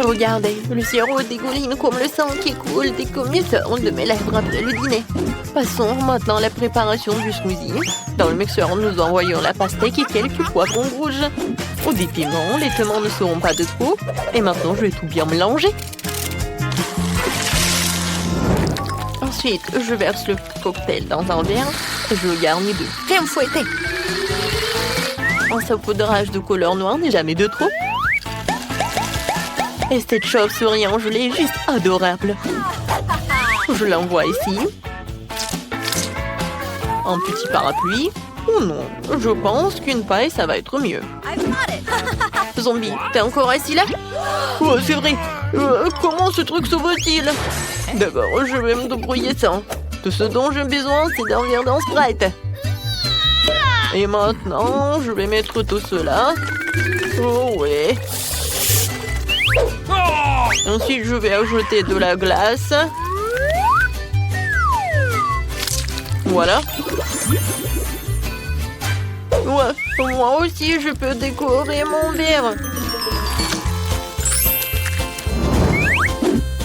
Regardez, le sirop dégouline comme le sang qui coule des commetteurs de mes lèvres après le dîner. Passons maintenant à la préparation du smoothie. Dans le mixeur, nous envoyons la pastèque et quelques poivrons rouges. Ou des piments, les piments ne seront pas de trop. Et maintenant, je vais tout bien mélanger. Ensuite, je verse le cocktail dans un verre et je le garnis de crème fouettée. Un saupoudrage de couleur noire n'est jamais de trop. Et cette chauve-souris en gelée est juste adorable. Je l'envoie ici. Un petit parapluie. Oh non, je pense qu'une paille, ça va être mieux. Zombie, t'es encore assis là? Oh, c'est vrai. Comment ce truc s'ouvre-t-il? D'abord, je vais me débrouiller sans. Tout ce dont j'ai besoin, c'est d'un verre dans Sprite. Et maintenant, je vais mettre tout cela. Oh ouais. Ensuite, je vais ajouter de la glace. Voilà. Ouais, moi aussi, je peux décorer mon verre.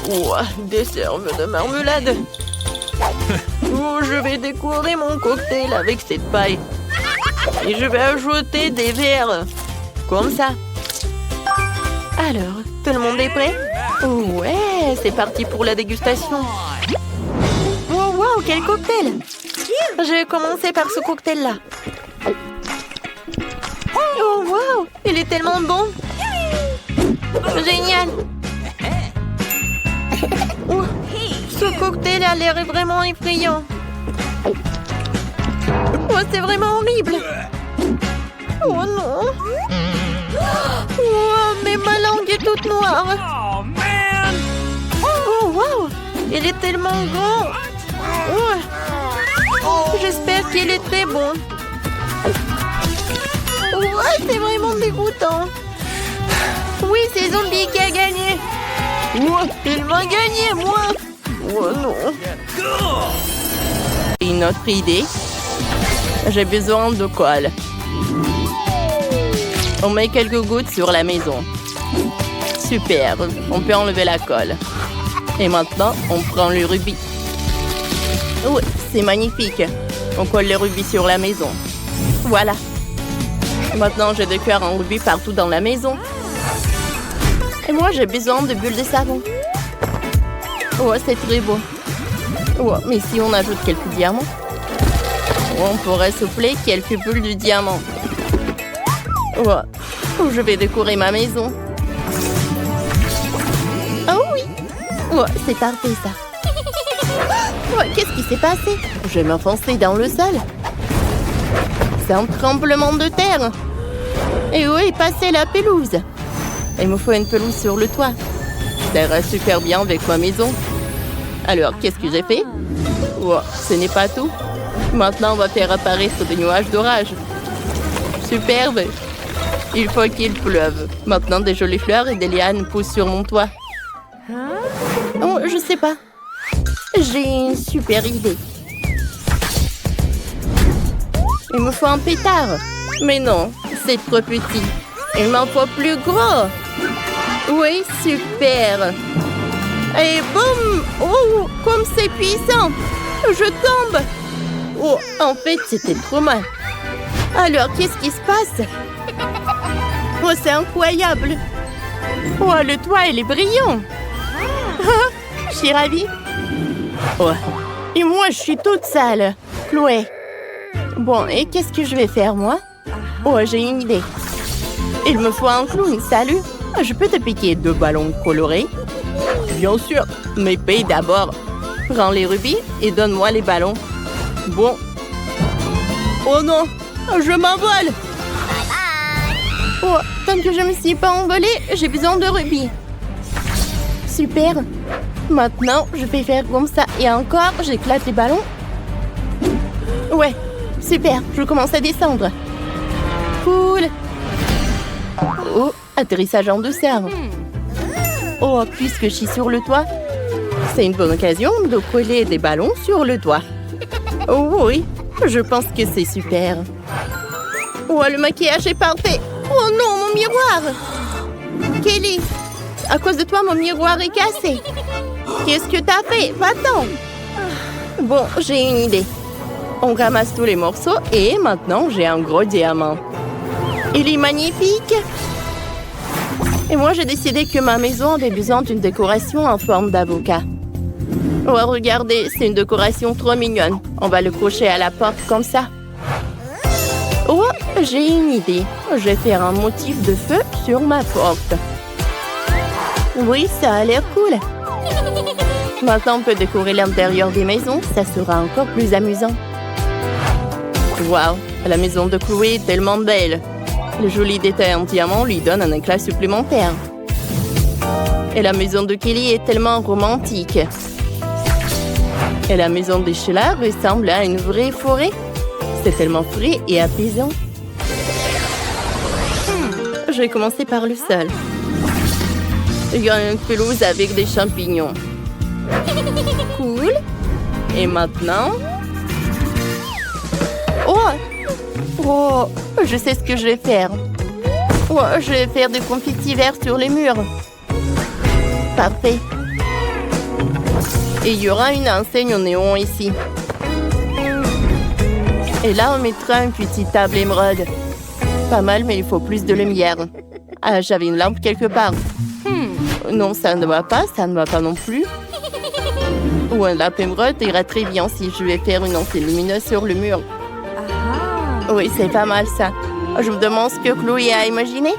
Ouais, des serves de marmelade. Oh, je vais décorer mon cocktail avec cette paille. Et je vais ajouter des verres. Comme ça. Alors, tout le monde est prêt? Ouais, c'est parti pour la dégustation. Wow, wow, quel cocktail! Je vais commencer par ce cocktail-là. Oh, wow, il est tellement bon! Génial! Oh, ce cocktail a l'air vraiment effrayant. Oh, c'est vraiment horrible! Oh non! Oh, mais ma langue est toute noire! Oh, wow! Il est tellement grand! Oh. J'espère qu'il est très bon. Oh, c'est vraiment dégoûtant. Oui, c'est Zombie qui a gagné. Oh, il m'a gagné, moi! Oh non! Une autre idée. J'ai besoin de colle. On met quelques gouttes sur la maison. Super, on peut enlever la colle. Et maintenant, on prend le rubis. Oui, c'est magnifique. On colle les rubis sur la maison. Voilà. Maintenant, je décore un rubis partout dans la maison. Et moi, j'ai besoin de bulles de savon. Oh, c'est très beau. Oh, mais si on ajoute quelques diamants, on pourrait souffler quelques bulles de diamant. Oh, je vais décorer ma maison. Oh oui. Oh, c'est parfait ça. Oh, qu'est-ce qui s'est passé? Je vais m'enfoncer dans le sol. C'est un tremblement de terre. Et où est passée la pelouse? Il me faut une pelouse sur le toit. Ça ira super bien avec ma maison. Alors, qu'est-ce que j'ai fait? Oh, ce n'est pas tout. Maintenant, on va faire apparaître des nuages d'orage. Superbe. Il faut qu'il pleuve. Maintenant, des jolies fleurs et des lianes poussent sur mon toit. Oh, je sais pas. J'ai une super idée. Il me faut un pétard. Mais non, c'est trop petit. Il m'en faut plus gros. Oui, super. Et boum! Oh, comme c'est puissant! Je tombe! Oh, en fait, c'était trop mal. Alors, qu'est-ce qui se passe? Oh, c'est incroyable! Oh, le toit, il est brillant! Je suis ravie. Oh. Et moi, je suis toute sale. Chloé. Bon, et qu'est-ce que je vais faire, moi? Oh, j'ai une idée. Il me faut un clown, salut. Je peux te piquer 2 ballons colorés? Bien sûr, mais paye d'abord. Prends les rubis et donne-moi les ballons. Bon. Oh non, je m'envole. Oh, tant que je me suis pas envolée, j'ai besoin de rubis. Super. Maintenant, je vais faire comme ça. Et encore, j'éclate les ballons. Ouais, super, je commence à descendre. Cool. Oh, atterrissage en douceur. Oh, puisque je suis sur le toit, c'est une bonne occasion de coller des ballons sur le toit. Oh oui, je pense que c'est super. Oh, le maquillage est parfait. Oh non, mon miroir. Kelly, à cause de toi, mon miroir est cassé. Qu'est-ce que t'as fait? Va-t'en. Bon, j'ai une idée. On ramasse tous les morceaux et maintenant, j'ai un gros diamant. Il est magnifique. Et moi, j'ai décidé que ma maison avait besoin d'une décoration en forme d'avocat. Oh, regardez, c'est une décoration trop mignonne. On va le cocher à la porte comme ça. Oh, j'ai une idée. Je vais faire un motif de feu sur ma porte. Oui, ça a l'air cool. Maintenant, on peut décorer l'intérieur des maisons. Ça sera encore plus amusant. Waouh, la maison de Chloé est tellement belle. Le joli détail en diamant lui donne un éclat supplémentaire. Et la maison de Kelly est tellement romantique. Et la maison de Sheila ressemble à une vraie forêt. C'est tellement frais et apaisant. Je vais commencer par le sol. Il y a une pelouse avec des champignons. Cool. Et maintenant... Oh, je sais ce que je vais faire. Oh, je vais faire des confettis verts sur les murs. Parfait. Et il y aura une enseigne au néon ici. Et là, on mettra une petite table émeraude. Pas mal, mais il faut plus de lumière. Ah, j'avais une lampe quelque part. Non, ça ne va pas, ça ne va pas non plus. Ou un lampe émeraude ira très bien si je vais faire une enseigne lumineuse sur le mur. Oui, c'est pas mal ça. Je me demande ce que Chloé a imaginé.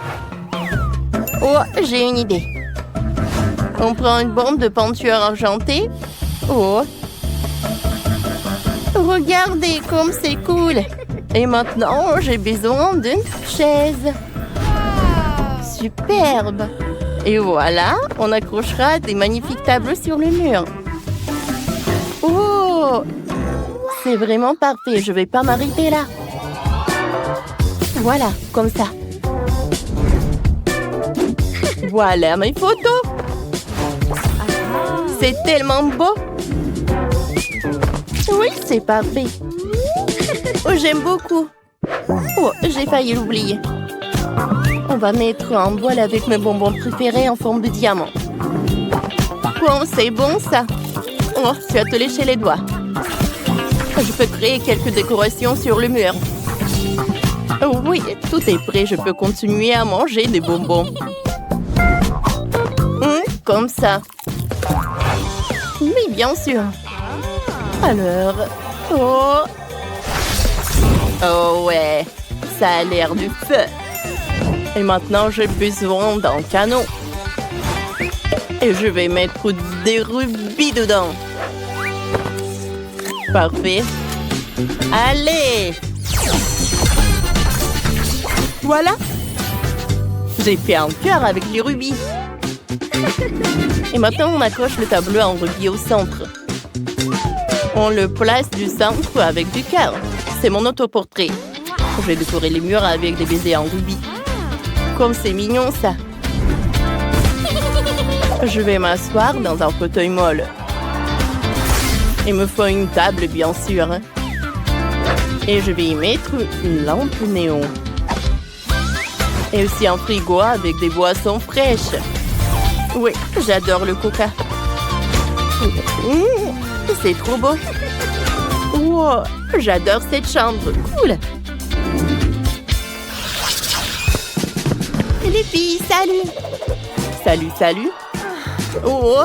Oh, j'ai une idée. On prend une bombe de peinture argentée. Oh. Regardez comme c'est cool. Et maintenant, j'ai besoin d'une chaise. Superbe. Et voilà, on accrochera des magnifiques tableaux sur le mur. Oh, c'est vraiment parfait. Je vais pas m'arrêter là. Voilà, comme ça. Voilà mes photos. C'est tellement beau. Oui, c'est parfait. Oh, j'aime beaucoup. Oh, j'ai failli l'oublier. On va mettre un bol avec mes bonbons préférés en forme de diamant. Oh, c'est bon ça. Oh, tu as te léché les doigts. Je peux créer quelques décorations sur le mur. Oh oui, tout est prêt. Je peux continuer à manger des bonbons. Comme ça. Oui, bien sûr. Alors... Oh... Oh ouais, ça a l'air du feu. Et maintenant, j'ai besoin d'un canon. Et je vais mettre des rubis dedans. Parfait. Allez! Voilà. J'ai fait un cœur avec les rubis. Et maintenant, on accroche le tableau en rubis au centre. On le place du centre avec du cœur. C'est mon autoportrait. Je vais décorer les murs avec des baisers en rubis. Comme c'est mignon, ça. Je vais m'asseoir dans un fauteuil molle. Il me faut une table, bien sûr. Et je vais y mettre une lampe néon. Et aussi un frigo avec des boissons fraîches. Oui, j'adore le coca. C'est trop beau. Wow, j'adore cette chambre. Cool. Les filles, salut. Salut, salut. Oh,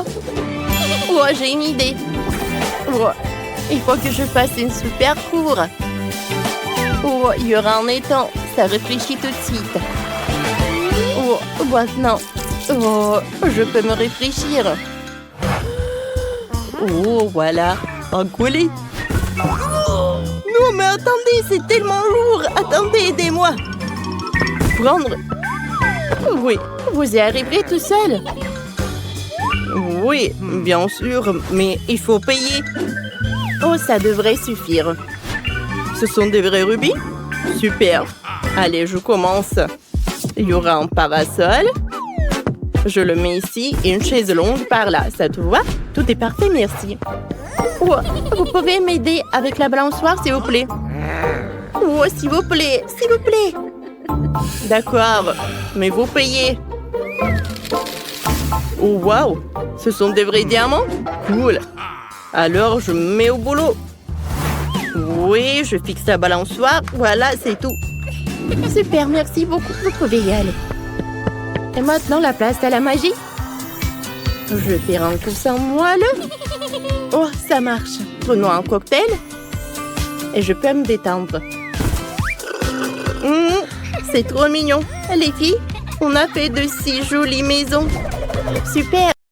oh j'ai une idée. Oh, il faut que je fasse une super cour. Oh, il y aura un étang. Ça réfléchit tout de suite. Oh, maintenant. Oh, je peux me réfléchir. Oh, voilà. Un colis. Non, mais attendez, c'est tellement lourd. Attendez, aidez-moi. Prendre. Oui, vous y arriverez tout seul. Oui, bien sûr, mais il faut payer. Oh, ça devrait suffire. Ce sont des vrais rubis? Super. Allez, je commence. Il y aura un parasol. Je le mets ici et une chaise longue par là. Ça te va? Tout est parfait, merci. Oh, vous pouvez m'aider avec la balançoire, s'il vous plaît? Oh, s'il vous plaît, s'il vous plaît. D'accord, mais vous payez. Oh, waouh! Ce sont des vrais diamants? Cool. Alors, je me mets au boulot. Oui, je fixe la balançoire. Voilà, c'est tout. Super, merci beaucoup. Vous pouvez y aller. Et maintenant, la place à la magie. Je vais faire un coussin moelleux. Oh, ça marche. Prenons un cocktail. Et je peux me détendre. C'est trop mignon. Les filles, on a fait de si jolies maisons. Super.